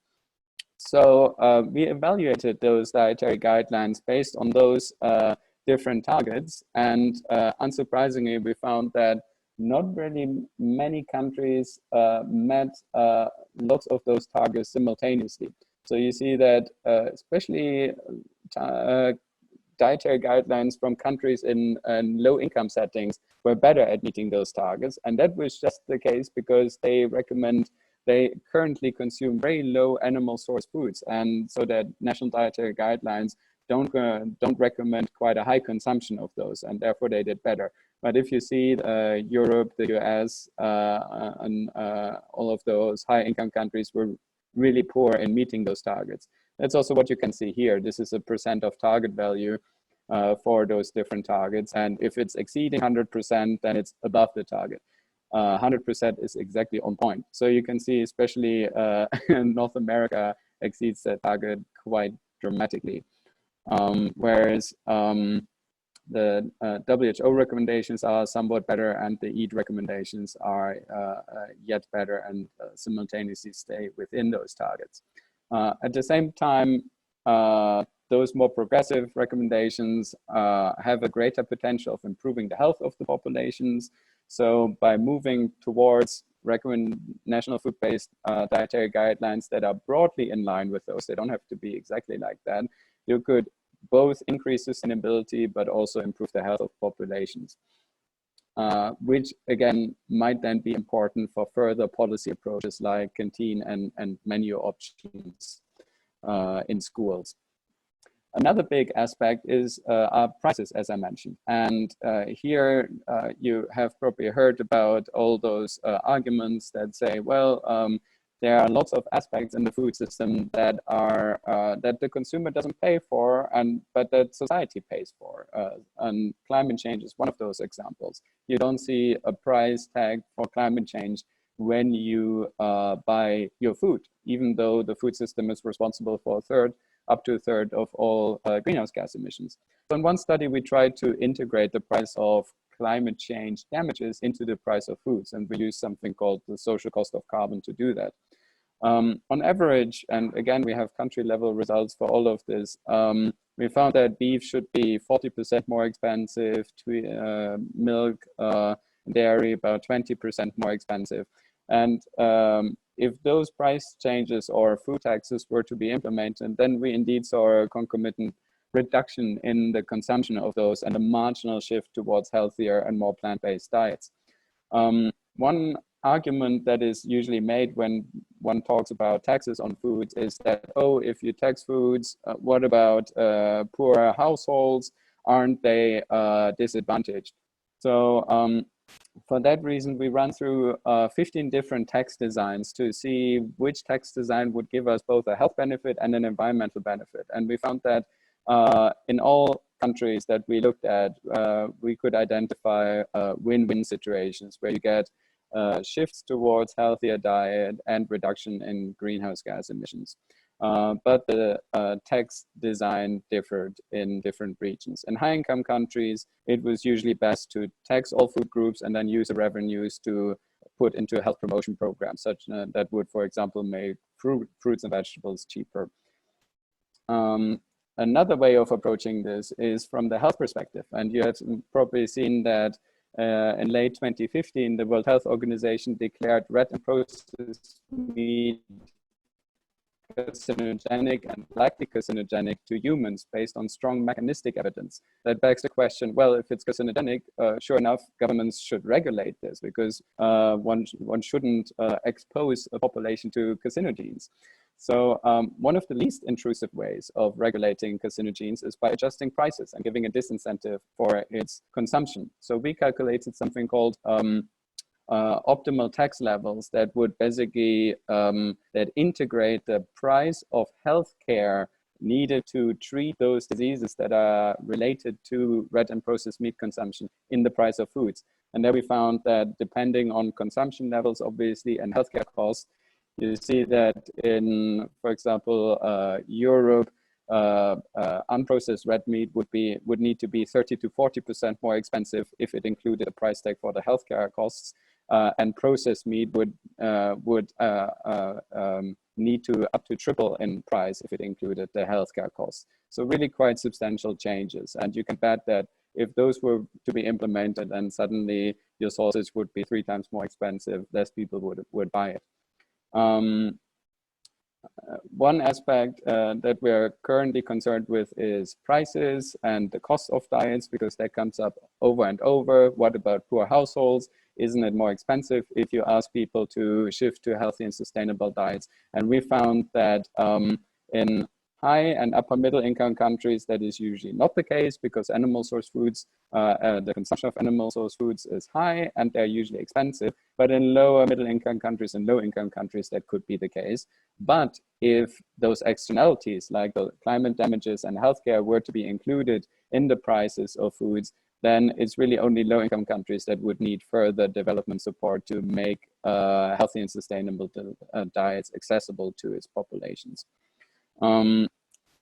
So we evaluated those dietary guidelines based on those different targets. And unsurprisingly, we found that not really many countries met lots of those targets simultaneously. So you see that especially dietary guidelines from countries in low income settings were better at meeting those targets. And that was just the case because they currently consume very low animal source foods. And so that national dietary guidelines don't recommend quite a high consumption of those, and therefore they did better. But if you see Europe, the US, and all of those high-income countries were really poor in meeting those targets. That's also what you can see here. This is a % of target value for those different targets. And if it's exceeding 100%, then it's above the target. 100% is exactly on point. So you can see, especially North America exceeds that target quite dramatically. Whereas the WHO recommendations are somewhat better, and the EAT recommendations are yet better and simultaneously stay within those targets. At the same time, those more progressive recommendations have a greater potential of improving the health of the populations. So by moving towards national food-based dietary guidelines that are broadly in line with those, they don't have to be exactly like that, you could both increase sustainability, but also improve the health of populations, which again might then be important for further policy approaches like canteen and menu options in schools. Another big aspect is our prices, as I mentioned. And here you have probably heard about all those arguments that say, well, there are lots of aspects in the food system that are that the consumer doesn't pay for, but that society pays for. And climate change is one of those examples. You don't see a price tag for climate change when you buy your food, even though the food system is responsible for up to a third of all greenhouse gas emissions. So in one study, we tried to integrate the price of climate change damages into the price of foods, and we used something called the social cost of carbon to do that. On average, and again, we have country level results for all of this, we found that beef should be 40% more expensive, milk, dairy about 20% more expensive. And if those price changes or food taxes were to be implemented, then we indeed saw a concomitant reduction in the consumption of those and a marginal shift towards healthier and more plant-based diets. One argument that is usually made when one talks about taxes on foods is that, oh, if you tax foods, what about poorer households? Aren't they disadvantaged? So for that reason, we run through 15 different tax designs to see which tax design would give us both a health benefit and an environmental benefit. And we found that in all countries that we looked at, we could identify win-win situations where you get shifts towards healthier diet and reduction in greenhouse gas emissions. But the tax design differed in different regions. In high-income countries, it was usually best to tax all food groups and then use the revenues to put into a health promotion program, such that would, for example, make fruits and vegetables cheaper. Another way of approaching this is from the health perspective. And you have probably seen that in late 2015, the World Health Organization declared red and processed meat carcinogenic and likely carcinogenic to humans based on strong mechanistic evidence. That begs the question, well, if it's carcinogenic, sure enough, governments should regulate this because one shouldn't expose a population to carcinogens. So one of the least intrusive ways of regulating carcinogens is by adjusting prices and giving a disincentive for its consumption. So we calculated something called optimal tax levels that would basically that integrate the price of healthcare needed to treat those diseases that are related to red and processed meat consumption in the price of foods. And there we found that depending on consumption levels, obviously, and healthcare costs, you see that in, for example, Europe, unprocessed red meat would need to be 30 to 40% more expensive if it included a price tag for the healthcare costs, and processed meat would need to up to triple in price if it included the healthcare costs. So really quite substantial changes, and you can bet that if those were to be implemented, and suddenly your sausage would be 3 times more expensive, less people would buy it. One aspect that we're currently concerned with is prices and the cost of diets, because that comes up over and over. What about poor households? Isn't it more expensive if you ask people to shift to healthy and sustainable diets? And we found that in high and upper middle income countries, that is usually not the case, because animal source foods, the consumption of animal source foods is high and they're usually expensive. But in lower middle income countries and low income countries, that could be the case. But if those externalities like the climate damages and healthcare were to be included in the prices of foods, then it's really only low income countries that would need further development support to make healthy and sustainable diets accessible to its populations.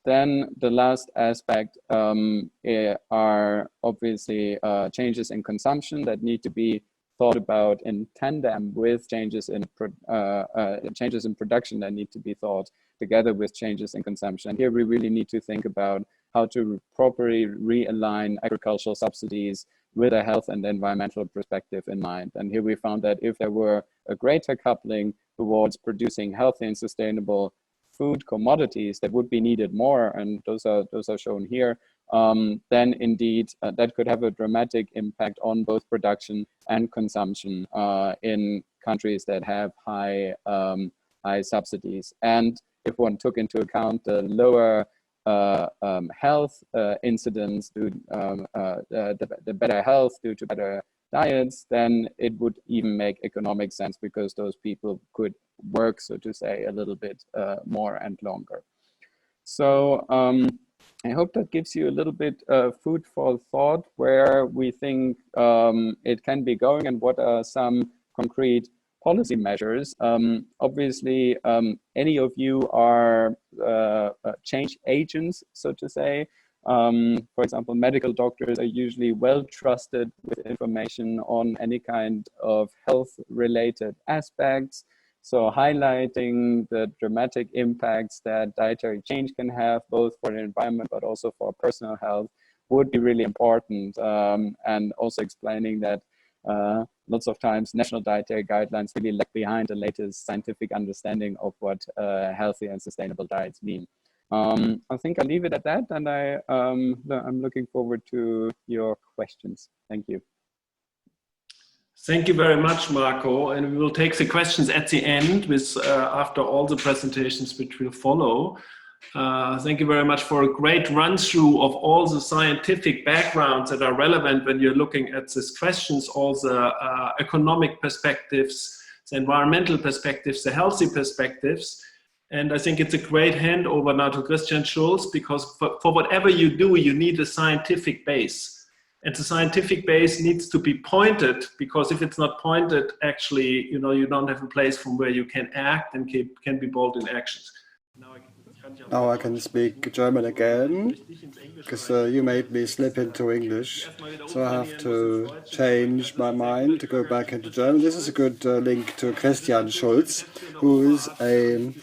Then the last aspect are obviously changes in consumption that need to be thought about in tandem with changes in production that need to be thought together with changes in consumption. And here we really need to think about how to properly realign agricultural subsidies with a health and environmental perspective in mind. And here we found that if there were a greater coupling towards producing healthy and sustainable food commodities that would be needed more, and those are shown here, then indeed that could have a dramatic impact on both production and consumption in countries that have high subsidies. And if one took into account the lower health incidence, the better health due to better diets, then it would even make economic sense, because those people could work, so to say, a little bit more and longer. So I hope that gives you a little bit food for thought where we think it can be going and what are some concrete policy measures. Obviously, any of you are change agents, so to say. For example, medical doctors are usually well trusted with information on any kind of health-related aspects. So highlighting the dramatic impacts that dietary change can have, both for the environment, but also for personal health, would be really important. And also explaining that lots of times national dietary guidelines really lag behind the latest scientific understanding of what healthy and sustainable diets mean. I think I'll leave it at that, and I'm looking forward to your questions. Thank you. Thank you very much, Marco. And we will take the questions at the end with after all the presentations which will follow. Thank you very much for a great run-through of all the scientific backgrounds that are relevant when you're looking at these questions, all the economic perspectives, the environmental perspectives, the healthy perspectives. And I think it's a great handover now to Christian Schulz, because for whatever you do, you need a scientific base. And the scientific base needs to be pointed, because if it's not pointed, actually, you know, you don't have a place from where you can act and can be bold in actions. Now I can speak German again, because you made me slip into English. So I have to change my mind to go back into German. This is a good link to Christian Schulz, who is a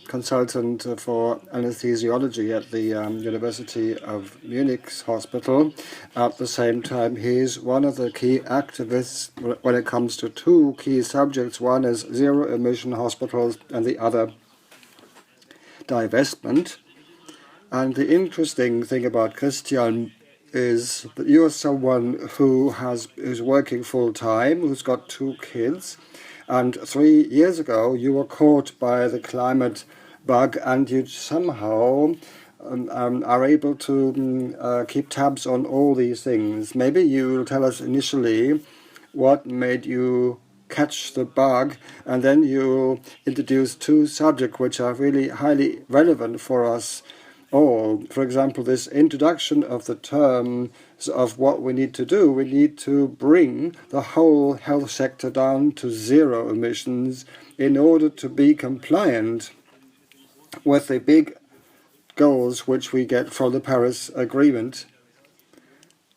consultant for anesthesiology at the University of Munich's hospital. At the same time, he's one of the key activists when it comes to two key subjects. One is zero-emission hospitals and the other divestment. And the interesting thing about Christian is that you're someone who is working full-time, who's got 2 kids, and 3 years ago you were caught by the climate bug, and you somehow are able to keep tabs on all these things. Maybe you'll tell us initially what made you catch the bug, and then you'll introduce 2 subjects which are really highly relevant for us all. For example, this introduction of the terms of what we need to do. We need to bring the whole health sector down to zero emissions in order to be compliant with the big goals which we get from the Paris Agreement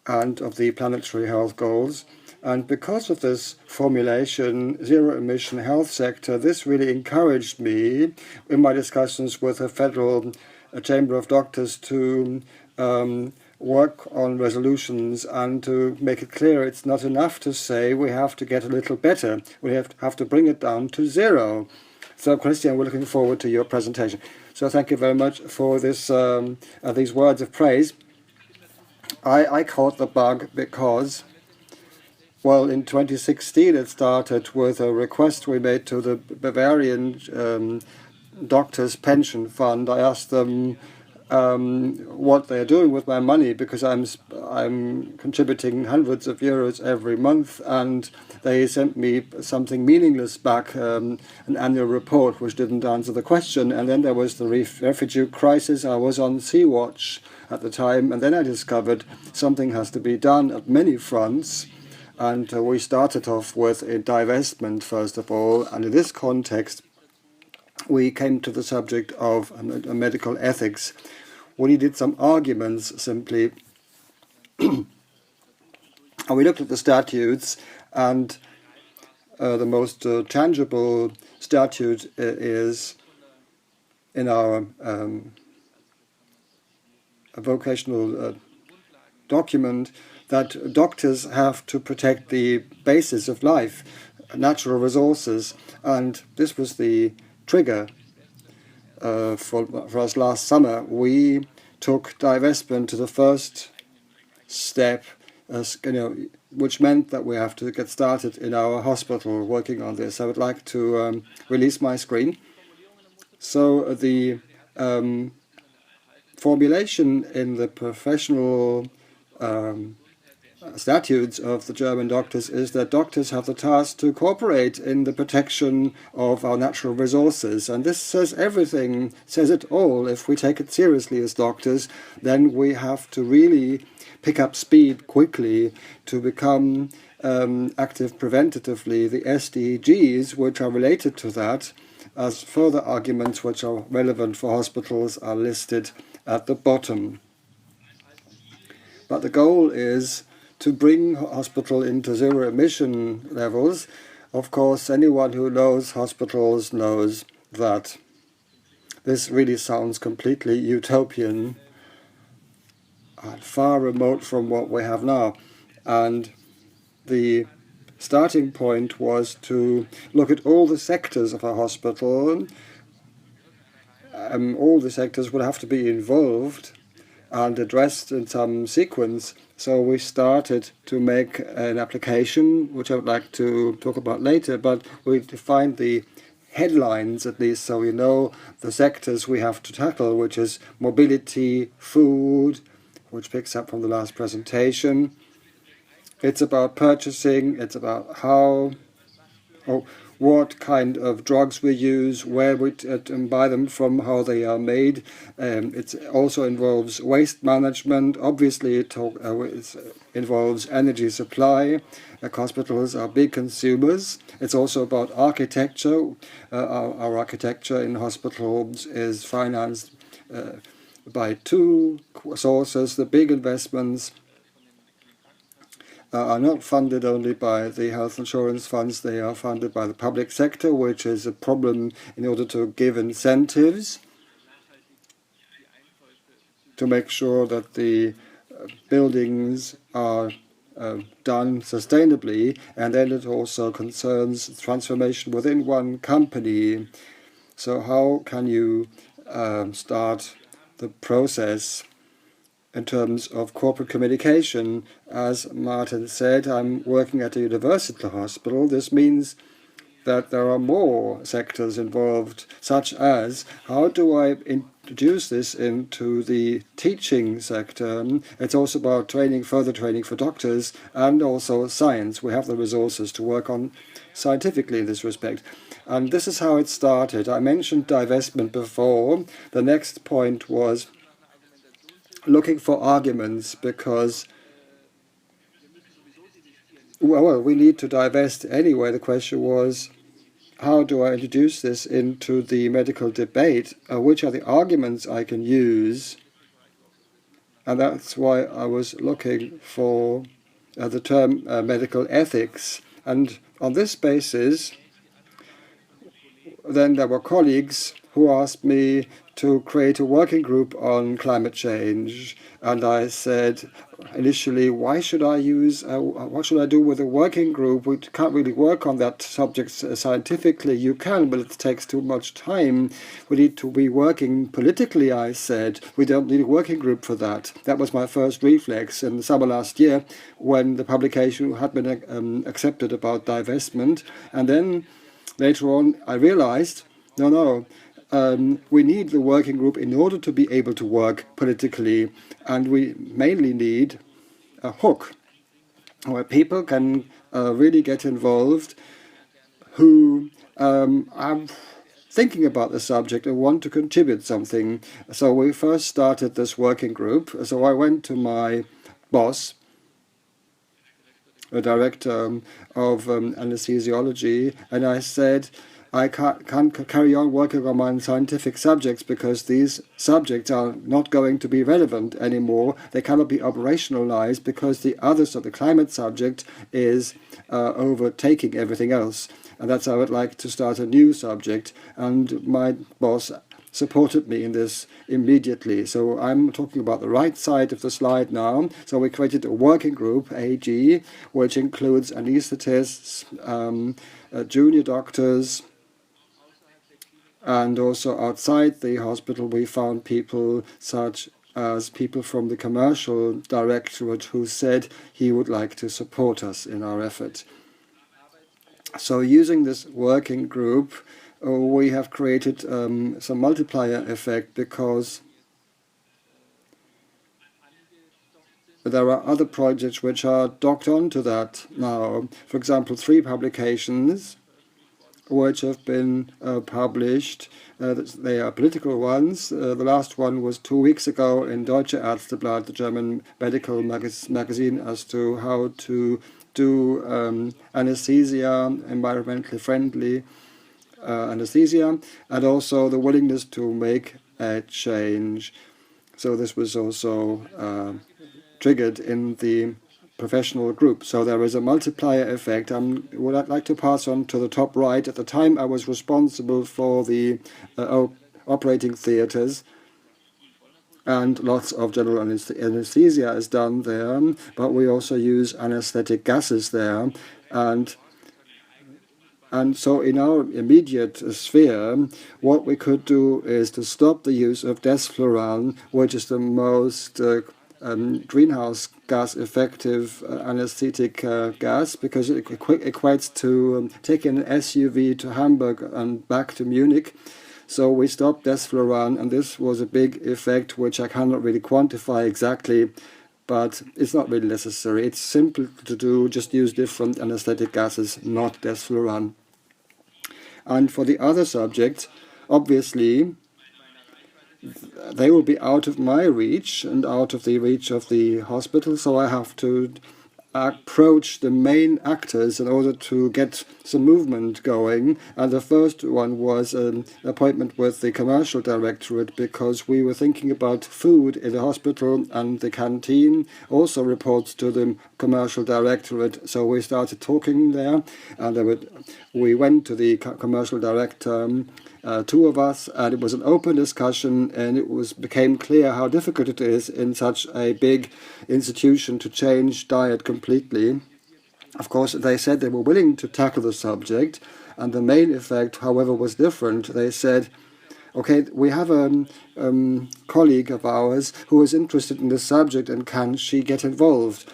and of the Planetary Health goals. And because of this formulation, zero-emission health sector, this really encouraged me in my discussions with the Federal Chamber of Doctors to work on resolutions and to make it clear it's not enough to say we have to get a little better. We have to bring it down to zero. So, Christian, we're looking forward to your presentation. So thank you very much for this these words of praise. I caught the bug because, well, in 2016 it started with a request we made to the Bavarian Doctors' Pension Fund. I asked them what they're doing with my money, because I'm contributing hundreds of euros every month, and they sent me something meaningless back, an annual report which didn't answer the question. And then there was the refugee crisis. I was on Sea-Watch at the time, and then I discovered something has to be done at many fronts. And we started off with a divestment, first of all, and in this context we came to the subject of medical ethics. We needed some arguments, simply. And we looked at the statutes, and the most tangible statute is in our vocational document, that doctors have to protect the basis of life, natural resources, and this was the trigger for us last summer. We took divestment to the first step, which meant that we have to get started in our hospital working on this. I would like to release my screen. So the formulation in the professional statutes of the German doctors is that doctors have the task to cooperate in the protection of our natural resources. And this says everything, says it all. If we take it seriously as doctors, then we have to really pick up speed quickly to become active preventatively. The SDGs, which are related to that, as further arguments which are relevant for hospitals, are listed at the bottom. But the goal is to bring hospital into zero emission levels. Of course, anyone who knows hospitals knows that this really sounds completely utopian and far remote from what we have now. And the starting point was to look at all the sectors of a hospital. All the sectors would have to be involved and addressed in some sequence. So we started to make an application, which I would like to talk about later, but we defined the headlines at least, so we know the sectors we have to tackle, which is mobility, food, which picks up from the last presentation. It's about purchasing, it's about how, or what kind of drugs we use, where we buy them from, how they are made. It also involves waste management. Obviously, it involves energy supply. Hospitals are big consumers. It's also about architecture. Our architecture in hospitals is financed by two sources. The big investments are not funded only by the health insurance funds, they are funded by the public sector, which is a problem in order to give incentives to make sure that the buildings are done sustainably, and then it also concerns transformation within one company. So how can you start the process in terms of corporate communication? As Martin said, I'm working at a university hospital. This means that there are more sectors involved, such as how do I introduce this into the teaching sector? It's also about training, further training for doctors, and also science. We have the resources to work on scientifically in this respect. And this is how it started. I mentioned divestment before. The next point was looking for arguments, because, well, we need to divest anyway. The question was, how do I introduce this into the medical debate? Which are the arguments I can use? And that's why I was looking for the term medical ethics. And on this basis, then there were colleagues who asked me to create a working group on climate change. And I said initially, why should I use, what should I do with a working group? We can't really work on that subject scientifically. You can, but it takes too much time. We need to be working politically, I said. We don't need a working group for that. That was my first reflex in the summer last year when the publication had been accepted about divestment. And then later on, I realized, no, we need the working group in order to be able to work politically, and we mainly need a hook where people can really get involved who are thinking about the subject and want to contribute something. So we first started this working group. So I went to my boss, the director of anesthesiology, and I said, I can't carry on working on my scientific subjects because these subjects are not going to be relevant anymore. They cannot be operationalized because the others of the climate subject is overtaking everything else. And that's how I would like to start a new subject. And my boss supported me in this immediately. So I'm talking about the right side of the slide now. So we created a working group, AG, which includes anesthetists, junior doctors, and also outside the hospital we found people such as people from the commercial directorate who said he would like to support us in our effort. So using this working group, we have created some multiplier effect, because there are other projects which are docked onto that now. For example, 3 publications which have been published. They are political ones. The last one was 2 weeks ago in Deutsche Ärzteblatt, the German medical magazine, as to how to do anesthesia, environmentally friendly anesthesia, and also the willingness to make a change. So this was also triggered in the professional group. So there is a multiplier effect. Would I like to pass on to the top right. At the time I was responsible for the operating theaters, and lots of general anesthesia is done there, but we also use anesthetic gases there. And so in our immediate sphere, what we could do is to stop the use of desflurane, which is the most greenhouse gas effective anesthetic gas, because it equates to taking an SUV to Hamburg and back to Munich. So we stopped desflurane, and this was a big effect which I cannot really quantify exactly, but it's not really necessary. It's simple to do, just use different anesthetic gases, not desflurane. And for the other subjects, obviously, they will be out of my reach and out of the reach of the hospital, so I have to approach the main actors in order to get some movement going. And the first one was an appointment with the commercial directorate, because we were thinking about food in the hospital, and the canteen also reports to the commercial directorate. So we started talking there, and we went to the commercial director, two of us, and it was an open discussion, and it became clear how difficult it is in such a big institution to change diet completely. Of course, they said they were willing to tackle the subject, and the main effect, however, was different. They said, okay, we have a colleague of ours who is interested in this subject, and can she get involved?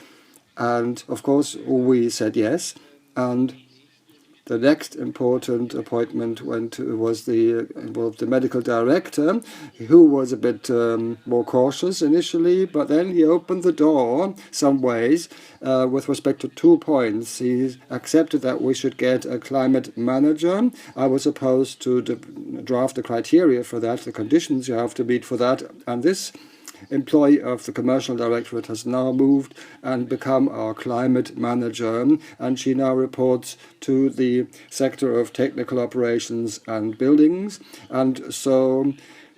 And of course, we said yes. And the next important appointment involved the medical director, who was a bit more cautious initially, but then he opened the door some ways with respect to 2 points. He accepted that we should get a climate manager. I was supposed to draft the criteria for that, the conditions you have to meet for that, and this employee of the commercial directorate has now moved and become our climate manager, and she now reports to the sector of technical operations and buildings. And so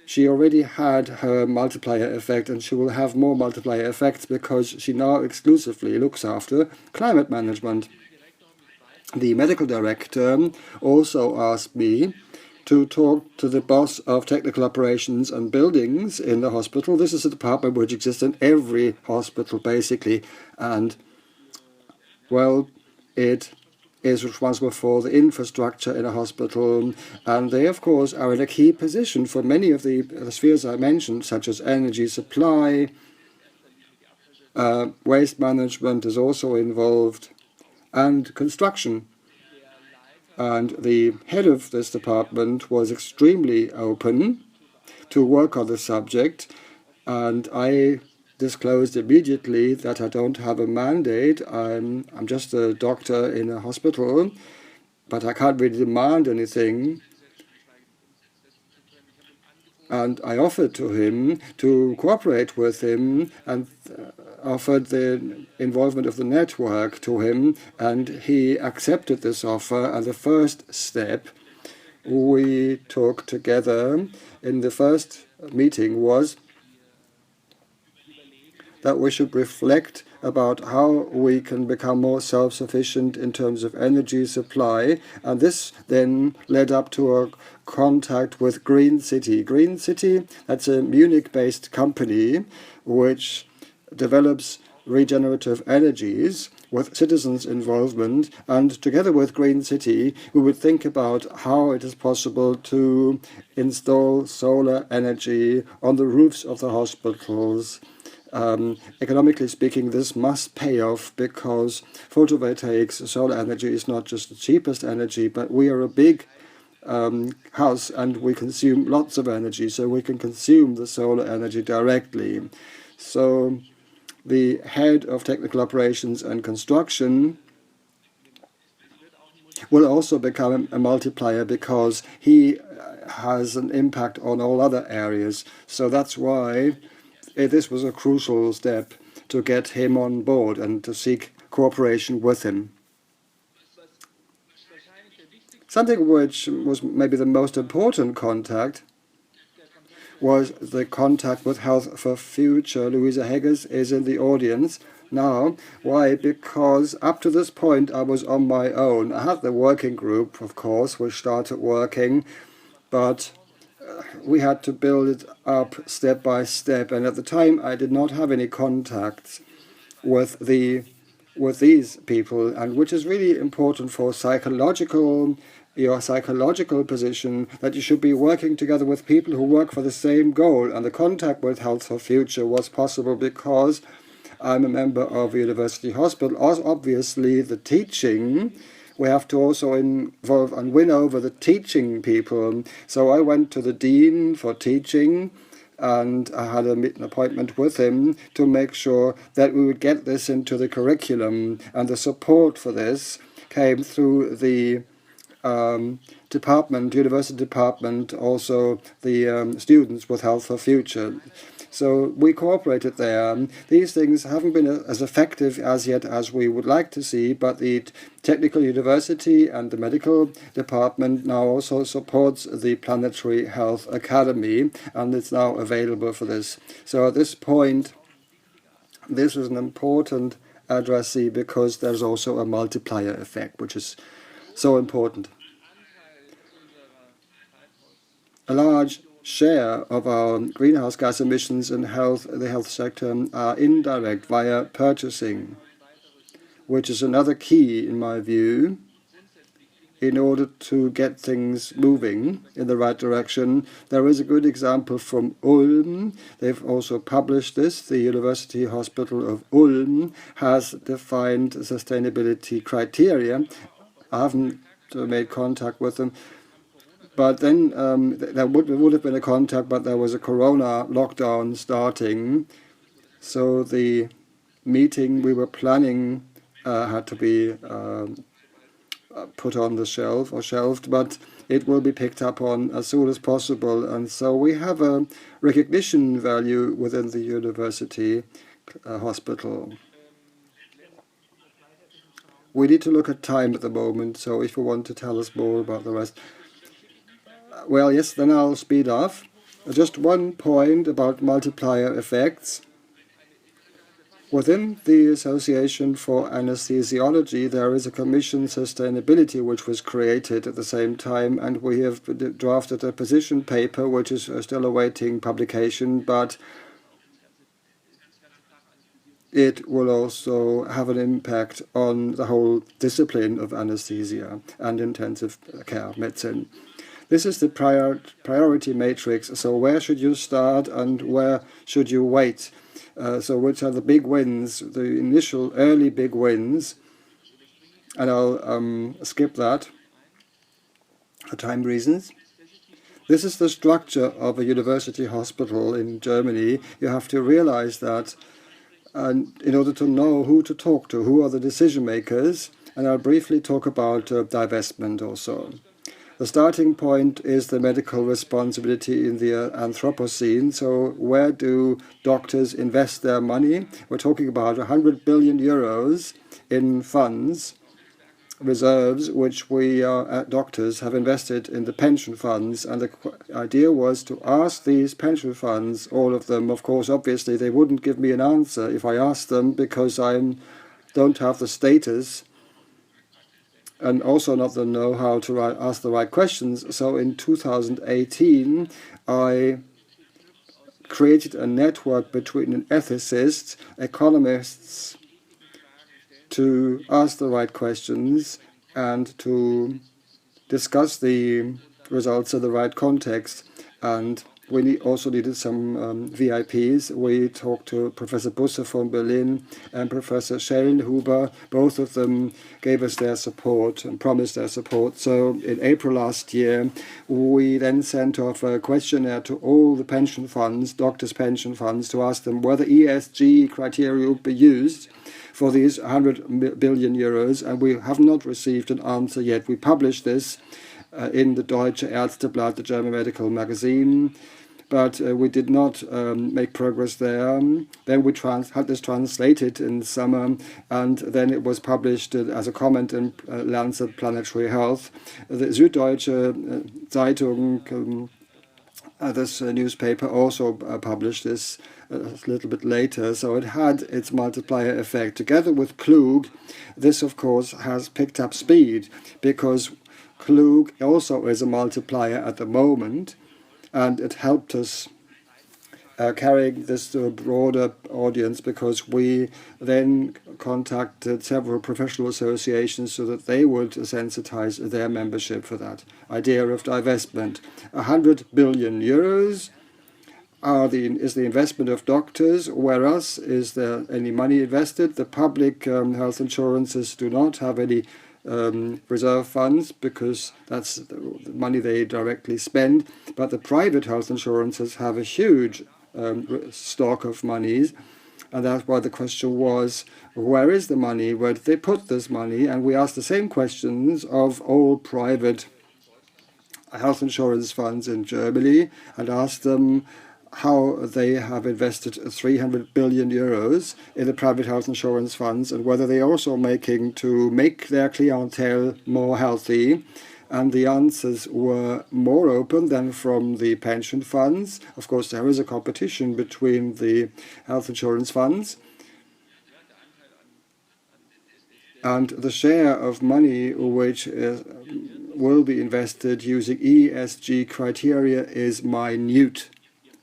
she already had her multiplier effect, and she will have more multiplier effects because she now exclusively looks after climate management. The medical director also asked me to talk to the boss of technical operations and buildings in the hospital. This is a department which exists in every hospital, basically, and, well, it is responsible for the infrastructure in a hospital, and they, of course, are in a key position for many of the spheres I mentioned, such as energy supply. Waste management is also involved, and construction. And the head of this department was extremely open to work on the subject, and I disclosed immediately that I don't have a mandate. I'm just a doctor in a hospital, but I can't really demand anything. And I offered to him to cooperate with him, and offered the involvement of the network to him, and he accepted this offer. And the first step we took together in the first meeting was that we should reflect about how we can become more self-sufficient in terms of energy supply. And this then led up to a contact with Green City. Green City, that's a Munich-based company which develops regenerative energies with citizens' involvement, and together with Green City we would think about how it is possible to install solar energy on the roofs of the hospitals. Economically speaking, this must pay off, because photovoltaics, solar energy, is not just the cheapest energy, but we are a big house and we consume lots of energy, so we can consume the solar energy directly. So the head of technical operations and construction will also become a multiplier, because he has an impact on all other areas. So that's why this was a crucial step to get him on board and to seek cooperation with him. Something which was maybe the most important contact was the contact with Health for Future. Louisa Heggers is in the audience now. Why? Because up to this point I was on my own. I had the working group, of course, which started working, but we had to build it up step by step. And at the time I did not have any contacts with the with these people, and which is really important for your psychological position, that you should be working together with people who work for the same goal. And the contact with Health for Future was possible because I'm a member of a university hospital. Obviously, the teaching, we have to also involve and win over the teaching people. So I went to the dean for teaching, and I had an appointment with him to make sure that we would get this into the curriculum. And the support for this came through the university department, also the students with Health for Future. So we cooperated there. These things haven't been as effective as yet as we would like to see, but the technical university and the medical department now also supports the Planetary Health Academy, and it's now available for this. So at this point, this is an important addressee because there's also a multiplier effect, which is so important. A large share of our greenhouse gas emissions in the health sector are indirect via purchasing, which is another key, in my view, in order to get things moving in the right direction. There is a good example from Ulm. They've also published this. The University Hospital of Ulm has defined sustainability criteria. I haven't made contact with them. But then there would have been a contact, but there was a corona lockdown starting. So the meeting we were planning had to be put on the shelf or shelved, but it will be picked up on as soon as possible. And so we have a recognition value within the university hospital. We need to look at time at the moment, so if you want to tell us more about the rest. Well, yes, then I'll speed off. Just one point about multiplier effects. Within the Association for Anesthesiology, there is a Commission Sustainability which was created at the same time, and we have drafted a position paper which is still awaiting publication, but it will also have an impact on the whole discipline of anesthesia and intensive care medicine. This is the priority matrix. So where should you start and where should you wait? So which are the big wins, the initial early big wins? And I'll skip that for time reasons. This is the structure of a university hospital in Germany. You have to realize that in order to know who to talk to, who are the decision makers, and I'll briefly talk about divestment also. The starting point is the medical responsibility in the Anthropocene. So where do doctors invest their money? We're talking about 100 billion euros in funds, reserves, which we doctors have invested in the pension funds. And the idea was to ask these pension funds, all of them, of course, obviously, they wouldn't give me an answer if I asked them because I don't have the status and also not the know-how to ask the right questions. So in 2018, I created a network between ethicists, economists, to ask the right questions and to discuss the results in the right context. And we also needed some VIPs. We talked to Professor Busse from Berlin and Professor Schellenhuber. Both of them gave us their support and promised their support. So in April last year, we then sent off a questionnaire to all the pension funds, doctors' pension funds, to ask them whether ESG criteria would be used for these 100 billion euros. And we have not received an answer yet. We published this in the Deutsche Ärzteblatt, the German medical magazine, but we did not make progress there. Then we had this translated in summer, and then it was published as a comment in Lancet Planetary Health. The Süddeutsche Zeitung, this newspaper, also published this a little bit later, so it had its multiplier effect. Together with KLUG, this of course has picked up speed, because KLUG also is a multiplier at the moment, and it helped us carrying this to a broader audience, because we then contacted several professional associations so that they would sensitize their membership for that idea of divestment. 100 billion euros is the investment of doctors. Where else is there any money invested? The public health insurances do not have any reserve funds, because that's the money they directly spend. But the private health insurances have a huge stock of monies. And that's why the question was, where is the money? Where did they put this money? And we asked the same questions of all private health insurance funds in Germany and asked them how they have invested 300 billion euros in the private health insurance funds, and whether they're also making to make their clientele more healthy. And the answers were more open than from the pension funds. Of course, there is a competition between the health insurance funds. And the share of money which will be invested using ESG criteria is minute.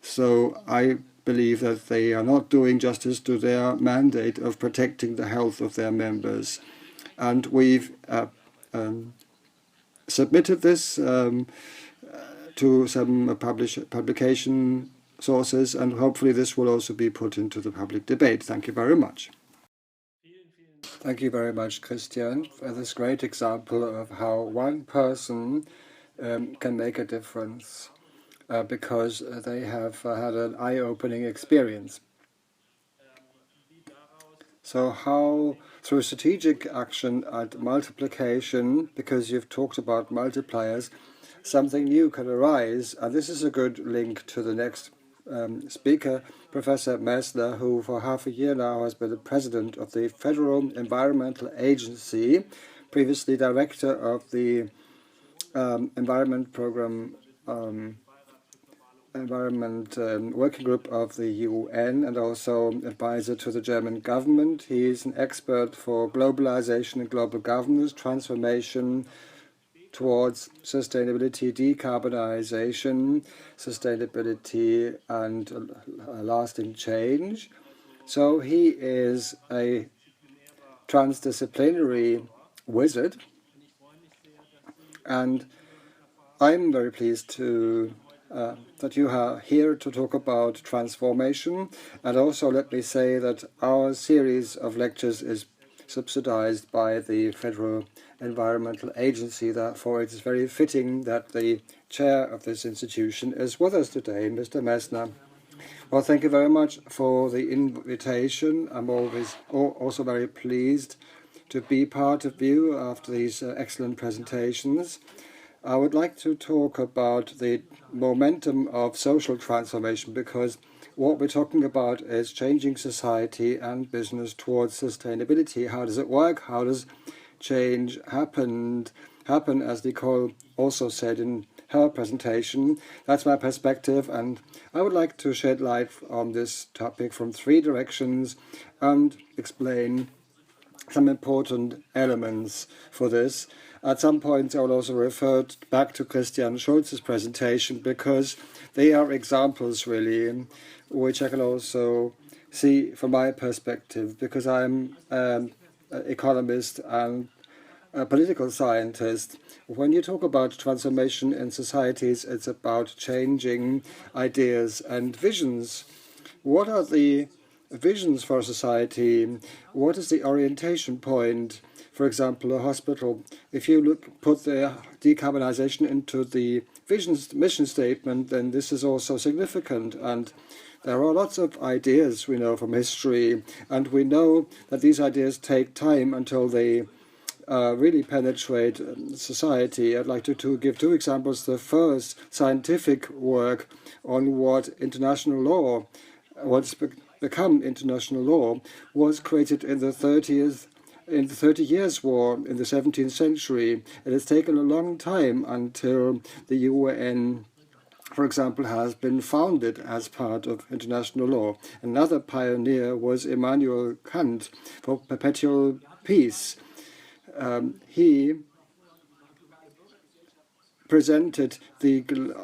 So I believe that they are not doing justice to their mandate of protecting the health of their members. And we've submitted this to some publication sources, and hopefully this will also be put into the public debate. Thank you very much. Thank you very much, Christian, for this great example of how one person can make a difference because they have had an eye-opening experience. So how, through strategic action and multiplication, because you've talked about multipliers, something new can arise. And this is a good link to the next speaker, Professor Messner, who for half a year now has been the president of the Federal Environmental Agency, previously director of the Environment Program Environment Working Group of the UN, and also advisor to the German government. He is an expert for globalization and global governance, transformation towards sustainability, decarbonization, sustainability, and lasting change. So he is a transdisciplinary wizard, and I'm very pleased to that you are here to talk about transformation. And also let me say that our series of lectures is subsidized by the Federal Environmental Agency. Therefore, it is very fitting that the chair of this institution is with us today, Mr. Messner. Well, thank you very much for the invitation. I'm always also very pleased to be part of you after these excellent presentations. I would like to talk about the momentum of social transformation, because what we're talking about is changing society and business towards sustainability. How does it work? How does change happen, as Nicole also said in her presentation? That's my perspective, and I would like to shed light on this topic from three directions and explain some important elements for this. At some point, I will also refer back to Christian Schulz's presentation, because they are examples, really, which I can also see from my perspective, because I'm an economist and a political scientist. When you talk about transformation in societies, it's about changing ideas and visions. What are the visions for society? What is the orientation point? For example, a hospital, if you put the decarbonization into the mission statement, then this is also significant. And there are lots of ideas we know from history, and we know that these ideas take time until they really penetrate society. I'd like to give two examples. The first scientific work on what international law, what's become international law, was created in the 30 Years' War in the 17th century. It has taken a long time until the UN, for example, has been founded as part of international law. Another pioneer was Immanuel Kant for perpetual peace. He presented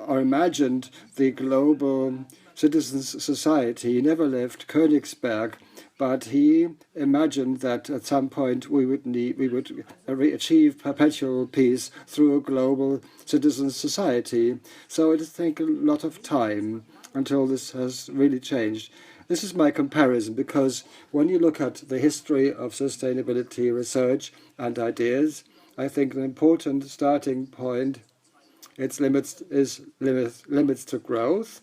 or imagined the global citizens' society. He never left Königsberg, but he imagined that at some point we would achieve perpetual peace through a global citizens' society. So it will take a lot of time until this has really changed. This is my comparison, because when you look at the history of sustainability research and ideas, I think an important starting point, its limits to growth.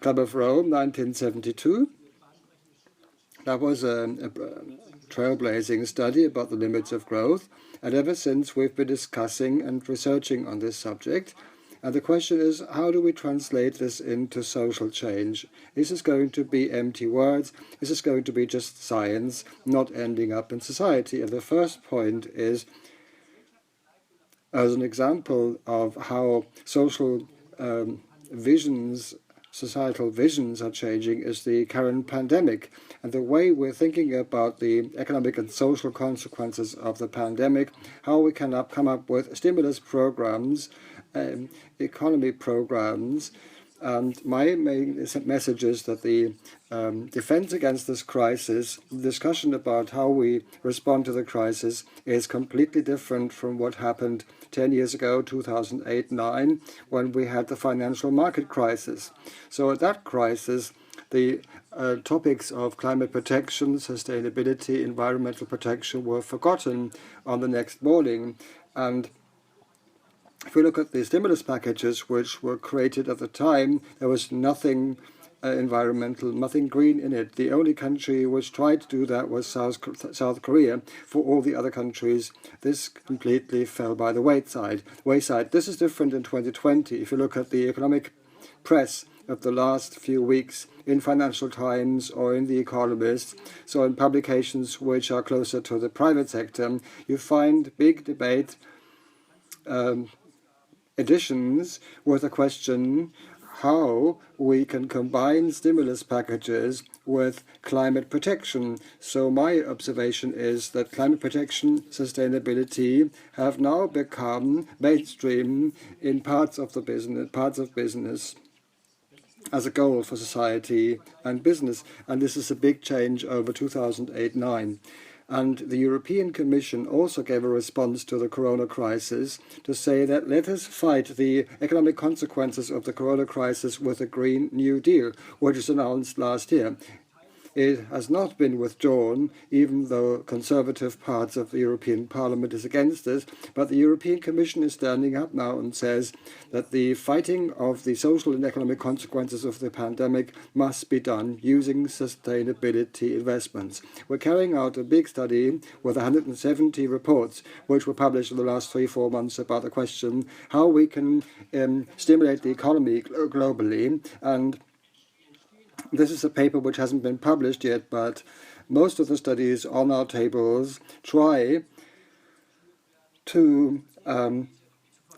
Club of Rome, 1972. That was a trailblazing study about the limits of growth. And ever since, we've been discussing and researching on this subject. And the question is, how do we translate this into social change? Is this going to be empty words? Is this going to be just science, not ending up in society? And the first point is, as an example of how social societal visions are changing, is the current pandemic. And the way we're thinking about the economic and social consequences of the pandemic, how we can come up with stimulus programs, economy programs. And my main message is that the defense against this crisis, the discussion about how we respond to the crisis, is completely different from what happened 10 years ago, 2008-9, when we had the financial market crisis. So at that crisis, the topics of climate protection, sustainability, environmental protection were forgotten on the next morning. And if we look at the stimulus packages which were created at the time, there was nothing environmental, nothing green in it. The only country which tried to do that was South Korea. For all the other countries, this completely fell by the wayside. This is different in 2020. If you look at the economic press of the last few weeks in Financial Times or in The Economist, so in publications which are closer to the private sector, you find big debate editions with a question how we can combine stimulus packages with climate protection. So my observation is that climate protection, sustainability have now become mainstream in parts of business as a goal for society and business. And this is a big change over 2008-9. And the European Commission also gave a response to the corona crisis to say that let us fight the economic consequences of the corona crisis with a Green New Deal, which was announced last year. It has not been withdrawn, even though conservative parts of the European Parliament is against it. But the European Commission is standing up now and says that the fighting of the social and economic consequences of the pandemic must be done using sustainability investments. We're carrying out a big study with 170 reports, which were published in the last 3-4 months about the question how we can stimulate the economy globally. And this is a paper which hasn't been published yet, but most of the studies on our tables try to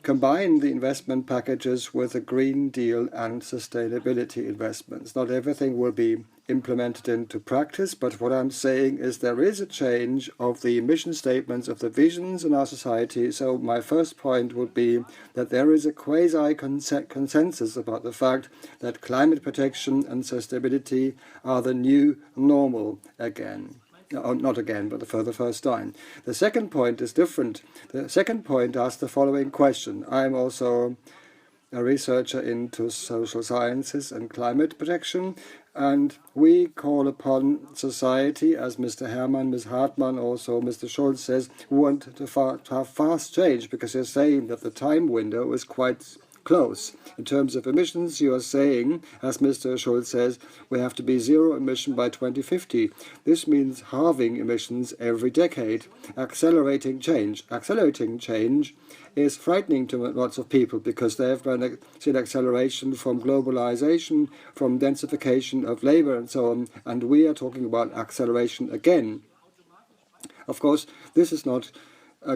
combine the investment packages with a Green Deal and sustainability investments. Not everything will be implemented into practice, but what I'm saying is there is a change of the mission statements of the visions in our society. So my first point would be that there is a quasi-consensus about the fact that climate protection and sustainability are the new normal again. Not again, but for the first time. The second point is different. The second point asks the following question. I'm also a researcher into social sciences and climate protection, and we call upon society, as Mr. Herrmann, Ms. Hartmann, also Mr. Schulz says, we want to have fast change, because you're saying that the time window is quite close. In terms of emissions, you are saying, as Mr. Schulz says, we have to be zero emission by 2050. This means halving emissions every decade. Accelerating change. Accelerating change is frightening to lots of people because they have seen acceleration from globalization, from densification of labor and so on, and we are talking about acceleration again. Of course, this is not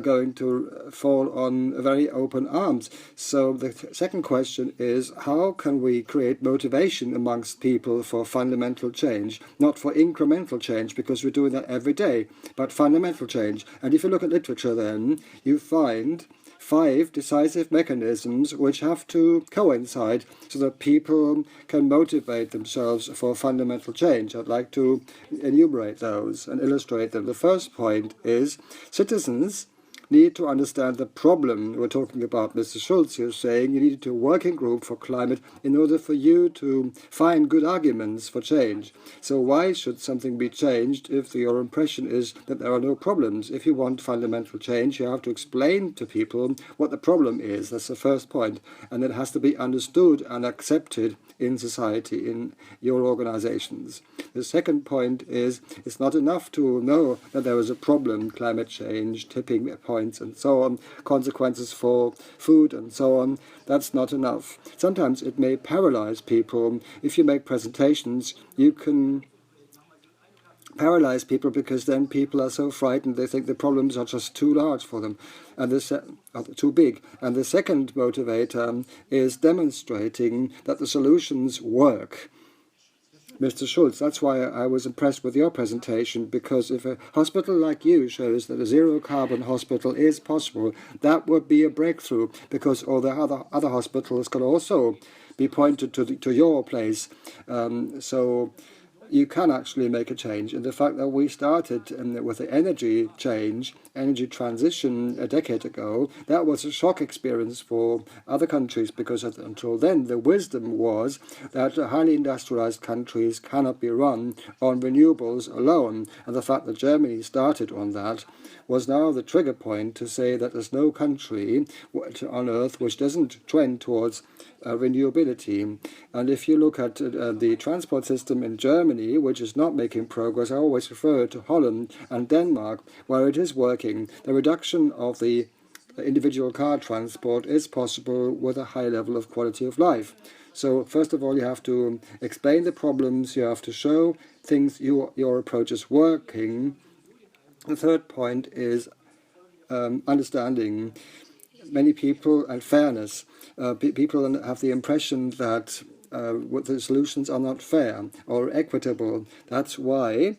going to fall on very open arms. So the second question is, how can we create motivation amongst people for fundamental change, not for incremental change, because we're doing that every day, but fundamental change. And if you look at literature then, you find 5 decisive mechanisms which have to coincide so that people can motivate themselves for fundamental change. I'd like to enumerate those and illustrate them. The first point is citizens need to understand the problem. We're talking about Mr. Schulz here saying you need a working group for climate in order for you to find good arguments for change. So why should something be changed if your impression is that there are no problems? If you want fundamental change, you have to explain to people what the problem is. That's the first point. And it has to be understood and accepted in society, in your organizations. The second point is it's not enough to know that there is a problem, climate change, tipping points and so on, consequences for food and so on. That's not enough. Sometimes it may paralyze people. If you make presentations, you can paralyze people because then people are so frightened they think the problems are just too large for them and too big. And the second motivator is demonstrating that the solutions work. Mr. Schulz, that's why I was impressed with your presentation, because if a hospital like you shows that a zero-carbon hospital is possible, that would be a breakthrough, because all the other hospitals could also be pointed to your place. So you can actually make a change. And the fact that we started with the energy transition a decade ago, that was a shock experience for other countries, because until then the wisdom was that highly industrialized countries cannot be run on renewables alone. And the fact that Germany started on that was now the trigger point to say that there's no country on earth which doesn't trend towards renewability. And if you look at the transport system in Germany, which is not making progress, I always refer to Holland and Denmark, where it is working. The reduction of the individual car transport is possible with a high level of quality of life. So first of all, you have to explain the problems, you have to show things, your approach is working. The third point is understanding many people and fairness. People have the impression that the solutions are not fair or equitable. That's why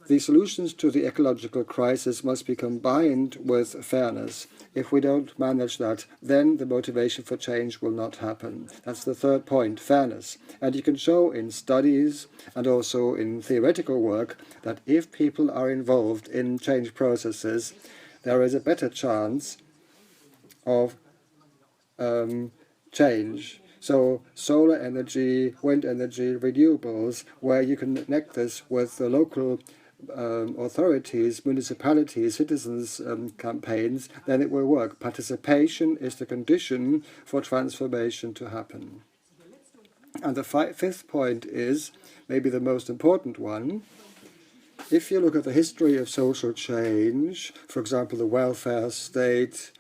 the solutions to the ecological crisis must be combined with fairness. If we don't manage that, then the motivation for change will not happen. That's the third point, fairness. And you can show in studies and also in theoretical work that if people are involved in change processes, there is a better chance of change. So solar energy, wind energy, renewables, where you can connect this with the local authorities, municipalities, citizens' campaigns, then it will work. Participation is the condition for transformation to happen. And the fifth point is maybe the most important one. If you look at the history of social change, for example, the welfare state,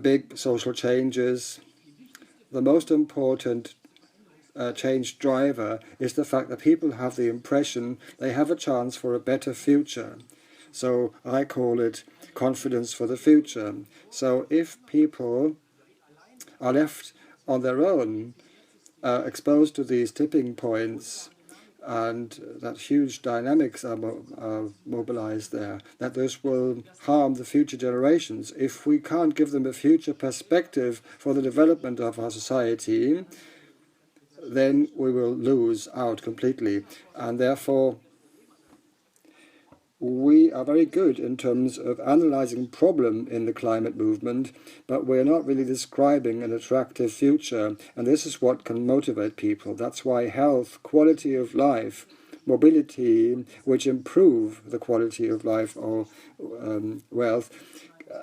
big social changes, the most important change driver is the fact that people have the impression they have a chance for a better future. So I call it confidence for the future. So if people are left on their own, exposed to these tipping points, and that huge dynamics are mobilized there, that this will harm the future generations. If we can't give them a future perspective for the development of our society, then we will lose out completely. And therefore, we are very good in terms of analyzing problem in the climate movement, but we're not really describing an attractive future. And this is what can motivate people. That's why health, quality of life, mobility, which improve the quality of life or wealth,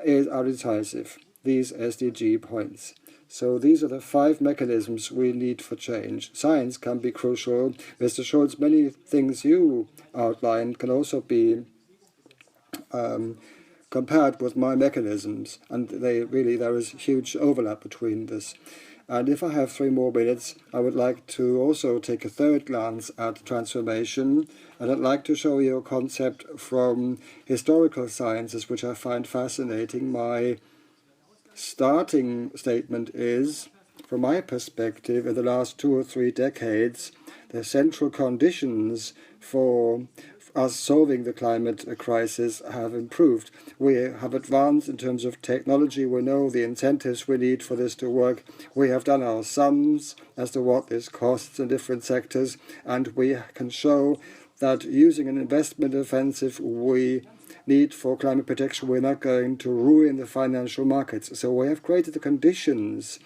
are decisive. These SDG points. So these are the 5 mechanisms we need for change. Science can be crucial. Mr. Schulz, many things you outlined can also be compared with my mechanisms, and there is huge overlap between this. And if I have 3 more minutes, I would like to also take a third glance at transformation, and I'd like to show you a concept from historical sciences which I find fascinating. My starting statement is, from my perspective, in the last 2 or 3 decades, the central conditions for us solving the climate crisis have improved. We have advanced in terms of technology. We know the incentives we need for this to work. We have done our sums as to what this costs in different sectors, and we can show that using an investment offensive we need for climate protection, we're not going to ruin the financial markets. So we have created the conditions.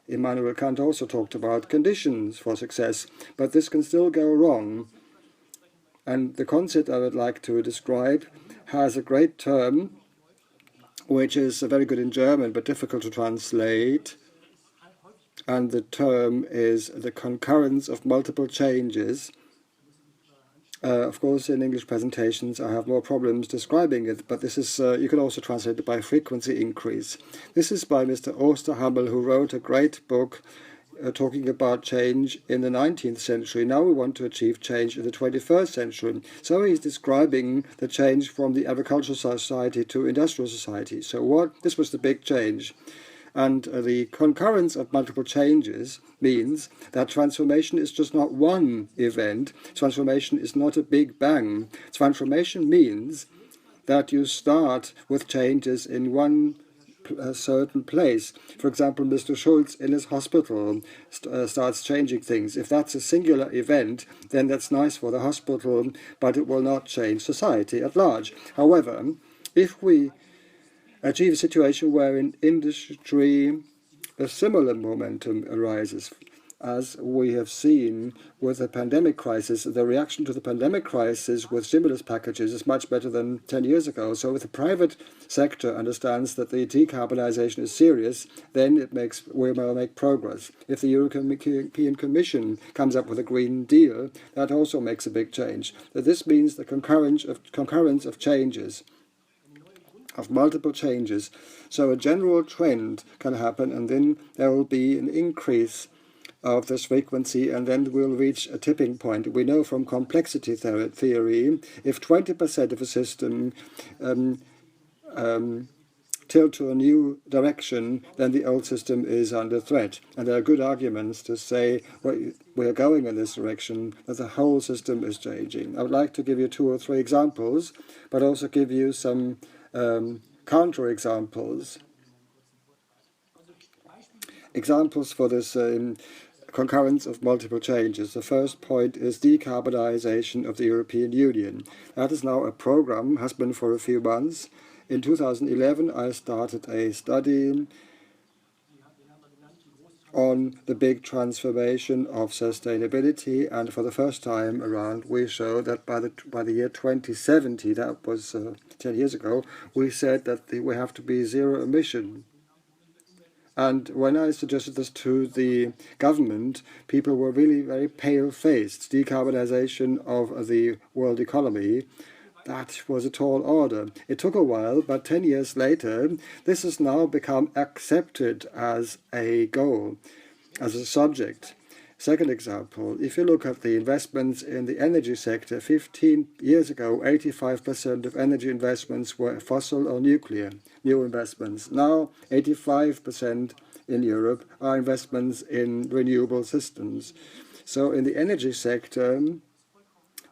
Immanuel Kant also talked about conditions for success, but this can still go wrong. And the concept I would like to describe has a great term, which is very good in German, but difficult to translate. And the term is the concurrence of multiple changes. Of course, in English presentations, I have more problems describing it, but this is, you can also translate it by frequency increase. This is by Mr. Osterhammel, who wrote a great book talking about change in the 19th century. Now we want to achieve change in the 21st century. So he's describing the change from the agricultural society to industrial society. So this was the big change. And the concurrence of multiple changes means that transformation is just not one event. Transformation is not a big bang. Transformation means that you start with changes in one certain place. For example, Mr. Schulz in his hospital starts changing things. If that's a singular event, then that's nice for the hospital, but it will not change society at large. However, if we achieve a situation where in industry a similar momentum arises, as we have seen with the pandemic crisis, the reaction to the pandemic crisis with stimulus packages is much better than 10 years ago. So if the private sector understands that the decarbonization is serious, then we will make progress. If the European Commission comes up with a Green Deal, that also makes a big change. So this means the concurrence of changes, of multiple changes. So a general trend can happen, and then there will be an increase of this frequency, and then we'll reach a tipping point. We know from complexity theory, if 20% of a system tilt to a new direction, then the old system is under threat. And there are good arguments to say, well, we are going in this direction, that the whole system is changing. I would like to give you 2 or 3 examples, but also give you some counter-examples. Examples for this concurrence of multiple changes. The first point is decarbonization of the European Union. That is now a program, has been for a few months. In 2011, I started a study on the big transformation of sustainability, and for the first time around, we showed that by the year 2070, that was 10 years ago, we said that we have to be zero emission. And when I suggested this to the government, people were really very pale-faced. Decarbonization of the world economy, that was a tall order. It took a while, but 10 years later, this has now become accepted as a goal, as a subject. Second example, if you look at the investments in the energy sector, 15 years ago, 85% of energy investments were fossil or nuclear, new investments. Now, 85% in Europe are investments in renewable systems. So in the energy sector,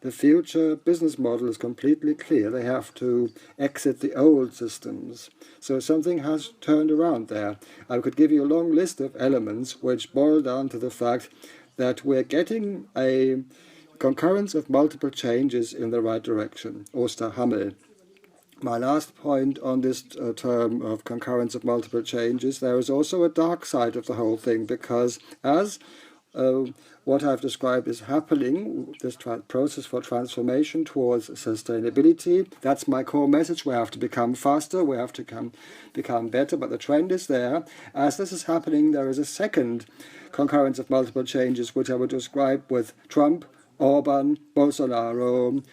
the future business model is completely clear. They have to exit the old systems. So something has turned around there. I could give you a long list of elements which boil down to the fact that we're getting a concurrence of multiple changes in the right direction. Osterhammel. My last point on this term of concurrence of multiple changes, there is also a dark side of the whole thing, because as what I've described is happening, this process for transformation towards sustainability. That's my core message. We have to become faster, we have to become better, but the trend is there. As this is happening, there is a second concurrence of multiple changes, which I would describe with Trump, Orban, Bolsonaro,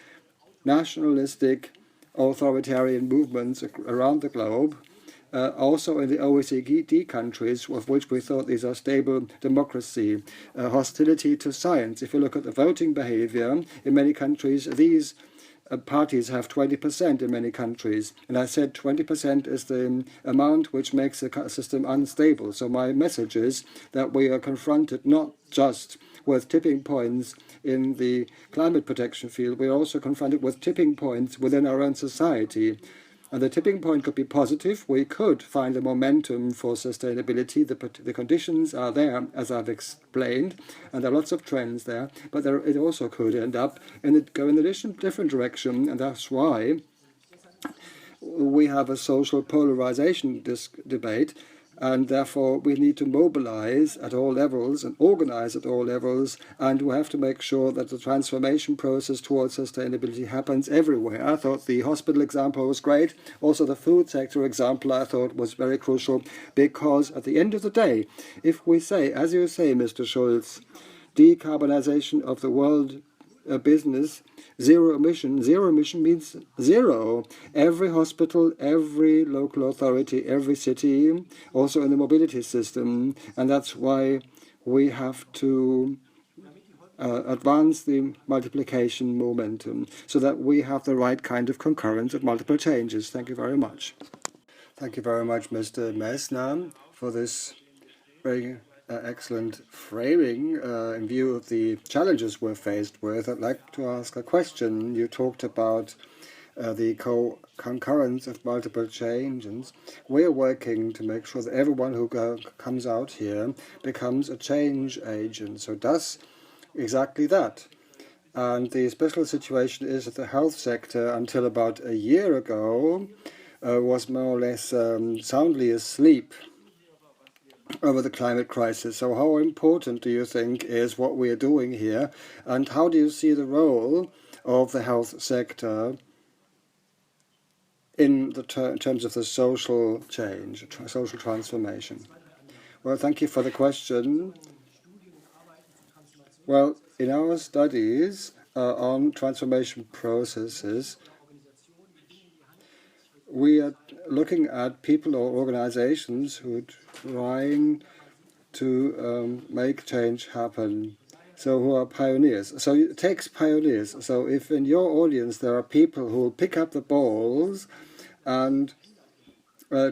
nationalistic, authoritarian movements around the globe. Also in the OECD countries, of which we thought these are stable democracy, hostility to science. If you look at the voting behavior in many countries, these parties have 20% in many countries. And I said 20% is the amount which makes the system unstable. So my message is that we are confronted not just with tipping points in the climate protection field, we are also confronted with tipping points within our own society. And the tipping point could be positive. We could find a momentum for sustainability. The conditions are there, as I've explained, and there are lots of trends there. But it also could end up go in a different direction, and that's why we have a social polarization debate. And therefore, we need to mobilize at all levels and organize at all levels. And we have to make sure that the transformation process towards sustainability happens everywhere. I thought the hospital example was great. Also, the food sector example I thought was very crucial, because at the end of the day, if we say, as you say, Mr. Schulz, decarbonization of the world business, zero emission means zero. Every hospital, every local authority, every city, also in the mobility system. And that's why we have to advance the multiplication momentum so that we have the right kind of concurrence of multiple changes. Thank you very much. Thank you very much, Mr. Messner, for this very excellent framing in view of the challenges we're faced with. I'd like to ask a question. You talked about the concurrence of multiple changes. We're working to make sure that everyone who comes out here becomes a change agent, so does exactly that. And the special situation is that the health sector, until about a year ago, was more or less soundly asleep over the climate crisis. So how important do you think is what we are doing here, and how do you see the role of the health sector in terms of the social change, social transformation? Well, thank you for the question. Well, in our studies on transformation processes, we are looking at people or organizations who are trying to make change happen, so who are pioneers. So it takes pioneers. So if in your audience there are people who will pick up the balls and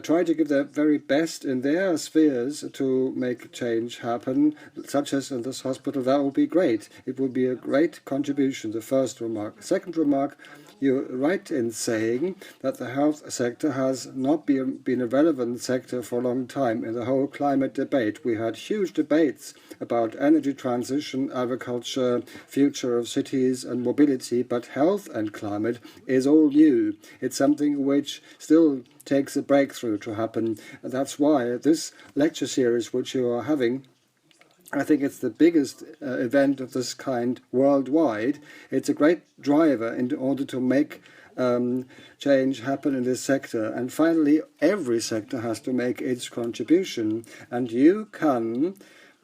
try to give their very best in their spheres to make change happen, such as in this hospital, that would be great. It would be a great contribution, the first remark. Second remark, you're right in saying that the health sector has not been a relevant sector for a long time in the whole climate debate. We had huge debates about energy transition, agriculture, future of cities and mobility, but health and climate is all new. It's something which still takes a breakthrough to happen. And that's why this lecture series which you are having, I think it's the biggest event of this kind worldwide. It's a great driver in order to make change happen in this sector. And finally, every sector has to make its contribution. And you can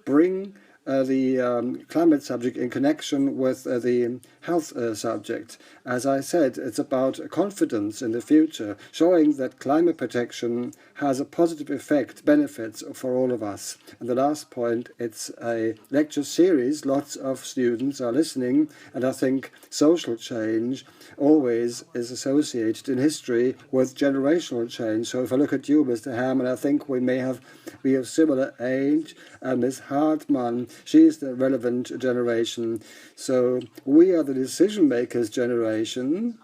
bring the climate subject in connection with the health subject. As I said, it's about confidence in the future, showing that climate protection has a positive effect, benefits for all of us. And the last point, it's a lecture series. Lots of students are listening, and I think social change always is associated in history with generational change. So if I look at you, Mr. Herrmann, I think we have similar age, and Ms. Hartmann, she's the relevant generation. So we are the decision makers generation.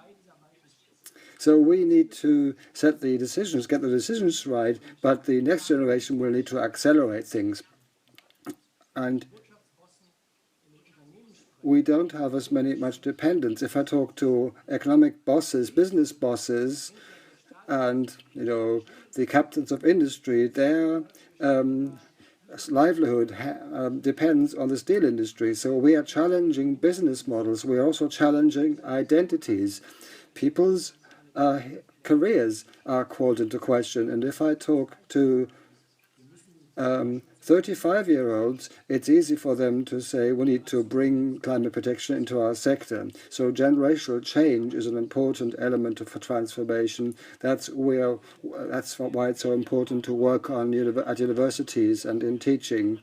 So we need to set the decisions, get the decisions right, but the next generation will need to accelerate things. And we don't have as much dependence. If I talk to economic bosses, business bosses, and the captains of industry, their livelihood depends on the steel industry. So we are challenging business models. We are also challenging identities. People's careers are called into question. And if I talk to 35-year-olds, it's easy for them to say we need to bring climate protection into our sector. So generational change is an important element of transformation. That's why it's so important to work on at universities and in teaching.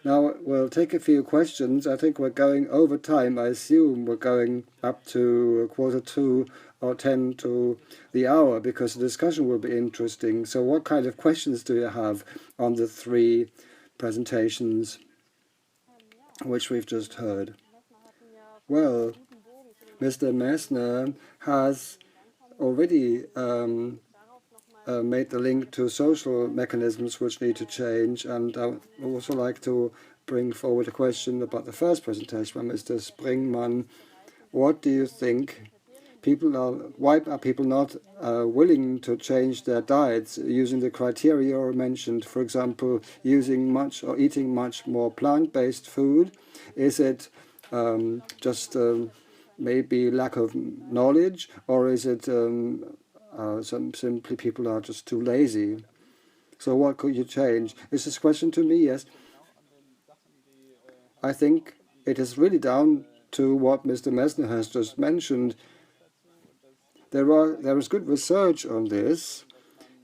Now we'll take a few questions. I think we're going over time. I assume we're going up to 1:45 or 10 to the hour because the discussion will be interesting. So what kind of questions do you have on the three presentations which we've just heard? Well, Mr. Messner has already made the link to social mechanisms which need to change, and I would also like to bring forward a question about the first presentation by Mr. Springmann. What do you think? Why are people not willing to change their diets using the criteria you mentioned? For example, using much or eating much more plant-based food? Is it just maybe lack of knowledge, or is it simply people are just too lazy? So what could you change? Is this question to me? Yes. I think it is really down to what Mr. Messner has just mentioned. There is good research on this.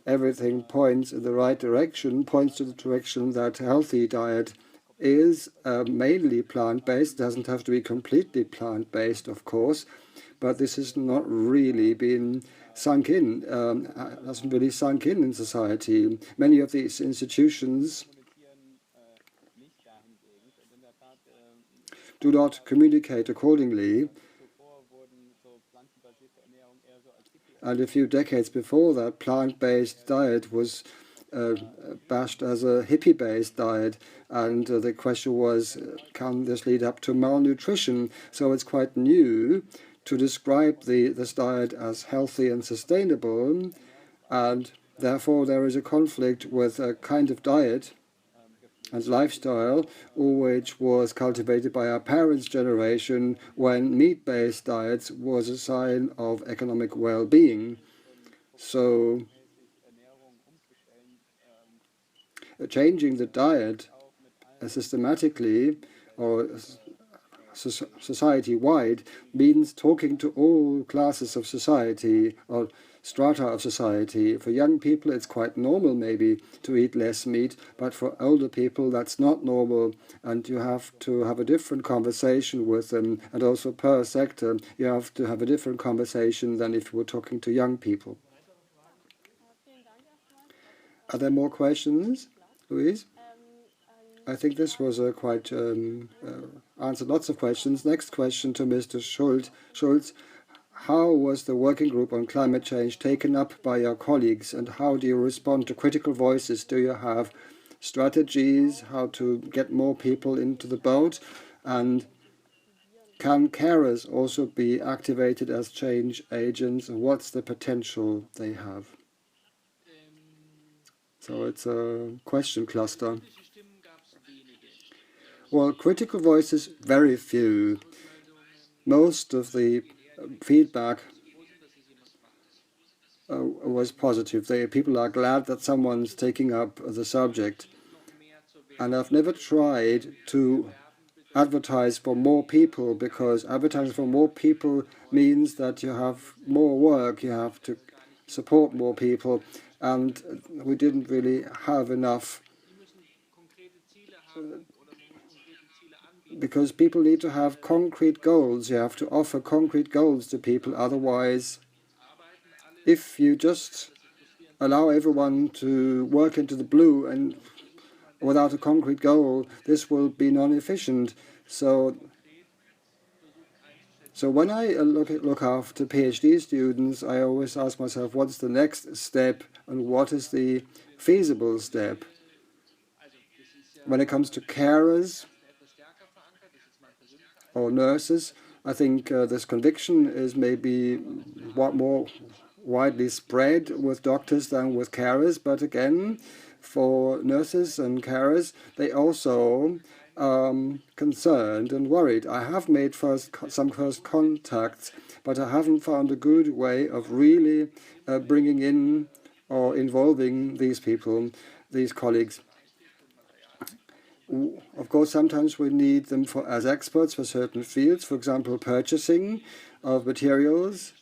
Everything points in the right direction, points to the direction that healthy diet is mainly plant-based. Doesn't have to be completely plant-based, of course, but this has not really been sunk in, hasn't really sunk in society. Many of these institutions do not communicate accordingly. And a few decades before that, plant-based diet was bashed as a hippie-based diet, and the question was, can this lead up to malnutrition? So it's quite new to describe this diet as healthy and sustainable, and therefore there is a conflict with a kind of diet and lifestyle which was cultivated by our parents' generation when meat-based diets was a sign of economic well-being. So changing the diet systematically or society-wide means talking to all classes of society or strata of society. For young people, it's quite normal maybe to eat less meat, but for older people, that's not normal, and you have to have a different conversation with them, and also per sector, you have to have a different conversation than if you were talking to young people. Are there more questions, Louise? I think this was quite answered lots of questions. Next question to Mr. Schulz. How was the working group on climate change taken up by your colleagues, and how do you respond to critical voices? Do you have strategies how to get more people into the boat? And can carers also be activated as change agents? And what's the potential they have? So it's a question cluster. Well, critical voices, very few. Most of the feedback was positive. People are glad that someone's taking up the subject. And I've never tried to advertise for more people, because advertising for more people means that you have more work, you have to support more people, and we didn't really have enough, because people need to have concrete goals. You have to offer concrete goals to people. Otherwise, if you just allow everyone to work into the blue and without a concrete goal, this will be non-efficient. So when I look after PhD students, I always ask myself, what's the next step and what is the feasible step? When it comes to carers or nurses, I think this conviction is maybe more widely spread with doctors than with carers. But again, for nurses and carers, they also concerned and worried. I have made some first contacts, but I haven't found a good way of really bringing in or involving these people, these colleagues. Of course, sometimes we need them as experts for certain fields, for example, purchasing of materials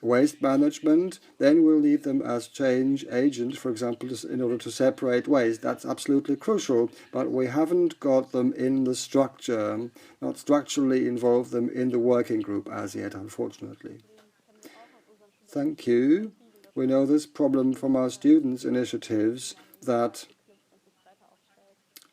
waste management, then we'll need them as change agents, for example, in order to separate waste. That's absolutely crucial, but we haven't got them in the structure, not structurally involved them in the working group as yet, unfortunately. Thank you. We know this problem from our students' initiatives, that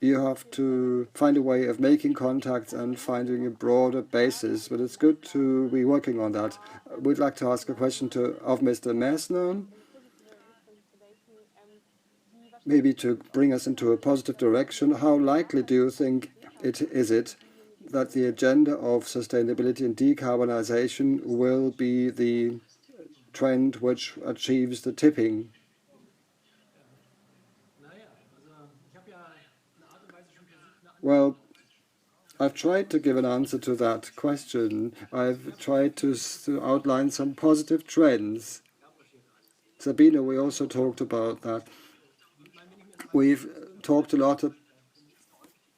you have to find a way of making contacts and finding a broader basis, but it's good to be working on that. We'd like to ask a question of Mr. Messner, maybe to bring us into a positive direction. How likely do you think it that the agenda of sustainability and decarbonization will be the trend which achieves the tipping? Well, I've tried to give an answer to that question. I've tried to outline some positive trends. Sabine, we also talked about that. We've talked a lot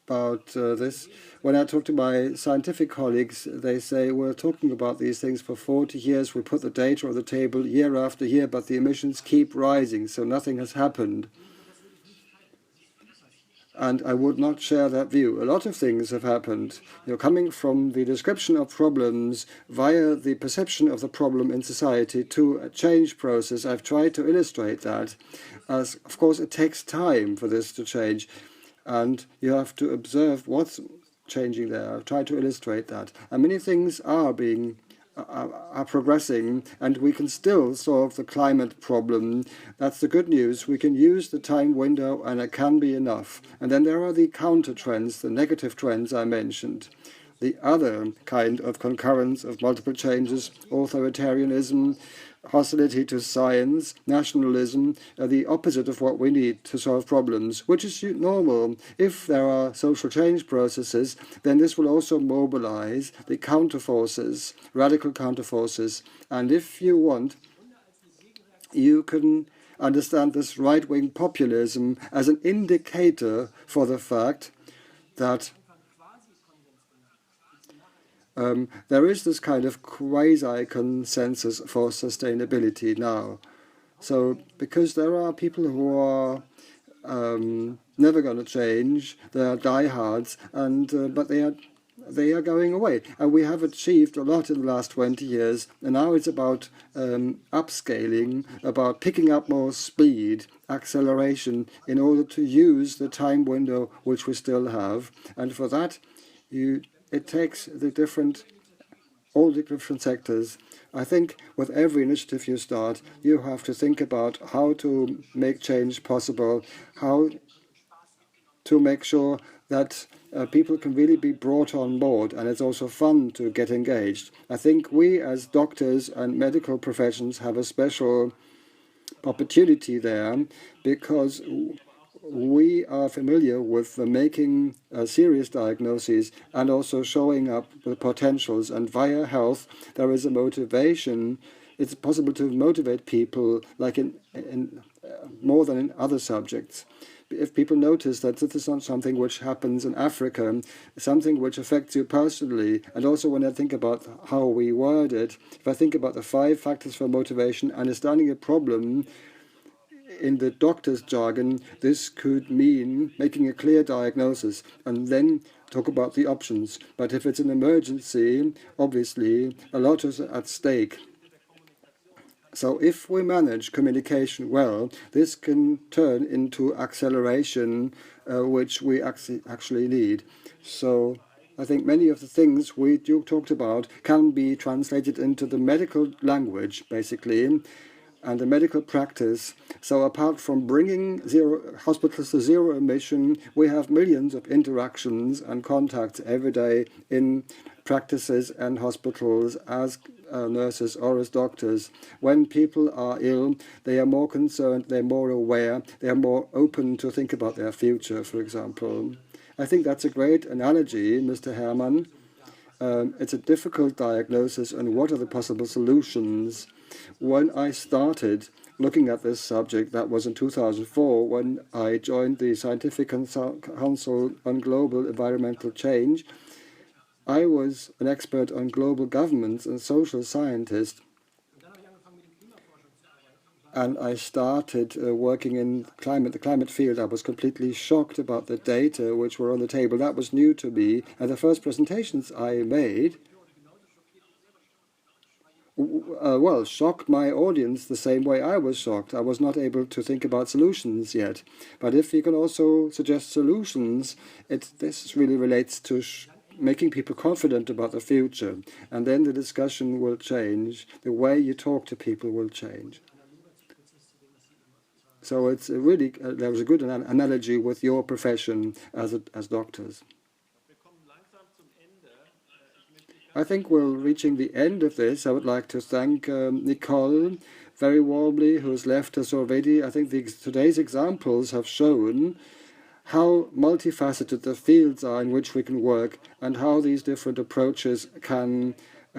about this. When I talk to my scientific colleagues, they say, we're talking about these things for 40 years. We put the data on the table year after year, but the emissions keep rising, so nothing has happened. And I would not share that view. A lot of things have happened. Coming from the description of problems via the perception of the problem in society to a change process. I've tried to illustrate that. As, of course, it takes time for this to change. And you have to observe what's changing there. I've tried to illustrate that. And many things are progressing, and we can still solve the climate problem. That's the good news. We can use the time window, and it can be enough. And then there are the counter trends, the negative trends I mentioned. The other kind of concurrence of multiple changes, authoritarianism, hostility to science, nationalism, are the opposite of what we need to solve problems, which is normal. If there are social change processes, then this will also mobilize the counterforces, radical counterforces. And if you want, you can understand this right-wing populism as an indicator for the fact that there is this kind of quasi-consensus for sustainability now. So, because there are people who are never going to change, they are diehards, and but they are going away. And we have achieved a lot in the last 20 years, and now it's about upscaling, about picking up more speed, acceleration, in order to use the time window which we still have. And for that, it takes all the different sectors. I think with every initiative you start, you have to think about how to make change possible, how to make sure that people can really be brought on board, and it's also fun to get engaged. I think we as doctors and medical professions have a special opportunity there, because we are familiar with making serious diagnoses and also showing up the potentials. And via health, there is a motivation. It's possible to motivate people like in more than in other subjects. If people notice that this is not something which happens in Africa, something which affects you personally, and also when I think about how we word it, if I think about the 5 factors for motivation, understanding a problem, in the doctor's jargon, this could mean making a clear diagnosis and then talk about the options. But if it's an emergency, obviously, a lot is at stake. So if we manage communication well, this can turn into acceleration, which we actually need. So I think many of the things we talked about can be translated into the medical language, basically, and the medical practice. So apart from bringing hospitals to zero emission, we have millions of interactions and contacts every day in practices and hospitals as nurses or as doctors. When people are ill, they are more concerned, they're more aware, they're more open to think about their future, for example. I think that's a great analogy, Mr. Herrmann. It's a difficult diagnosis, and what are the possible solutions? When I started looking at this subject, that was in 2004, when I joined the Scientific Council on Global Environmental Change. I was an expert on global governments and social scientist. and I started working in the climate field, I was completely shocked about the data which were on the table. That was new to me. And the first presentations I made, well, shocked my audience the same way I was shocked. I was not able to think about solutions yet. But if you can also suggest solutions, this really relates to making people confident about the future. And then the discussion will change. The way you talk to people will change. So it's really, there was a good analogy with your profession as doctors. I think we're reaching the end of this. I would like to thank Nicole very warmly, who's left us already. I think today's examples have shown how multifaceted the fields are in which we can work and how these different approaches can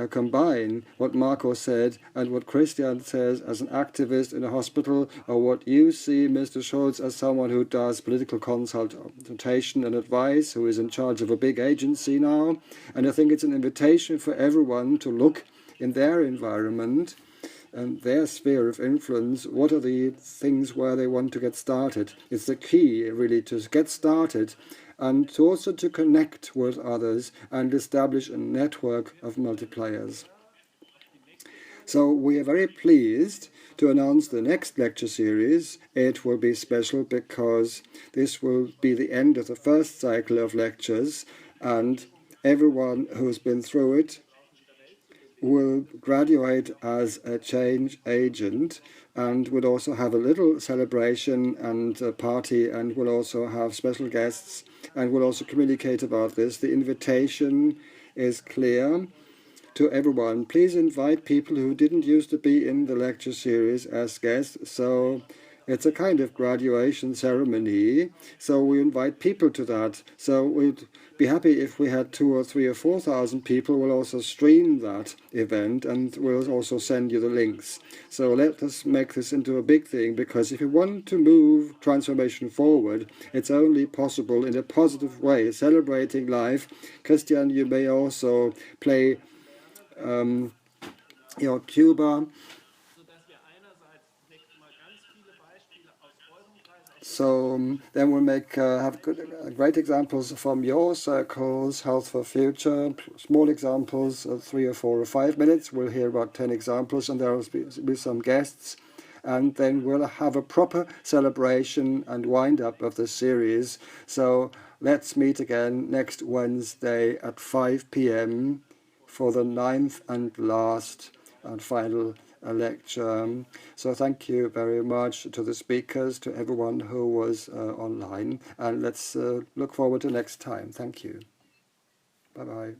combine what Marco said and what Christian says as an activist in a hospital, or what you see, Mr. Schulz, as someone who does political consultation and advice, who is in charge of a big agency now. And I think it's an invitation for everyone to look in their environment and their sphere of influence. What are the things where they want to get started? It's the key, really, to get started and to also to connect with others and establish a network of multipliers. So we are very pleased to announce the next lecture series. It will be special because this will be the end of the first cycle of lectures, and everyone who's been through it will graduate as a change agent, and will also have a little celebration and a party, and will also have special guests, and will also communicate about this. The invitation is clear to everyone. Please invite people who didn't used to be in the lecture series as guests. So it's a kind of graduation ceremony. So we invite people to that. So we'd be happy if we had 2,000 or 3,000 or 4,000 people. We'll also stream that event, and we'll also send you the links. So let us make this into a big thing, because if you want to move transformation forward, it's only possible in a positive way, celebrating life. Christian, you may also play your tuba. So then we'll have great examples from your circles, Health for Future, small examples of 3 or 4 or 5 minutes. We'll hear about 10 examples, and there will be some guests. And then we'll have a proper celebration and wind-up of the series. So let's meet again next Wednesday at 5 p.m. for the 9th and last and final lecture. So thank you very much to the speakers, to everyone who was online, and let's look forward to next time. Thank you. Bye-bye.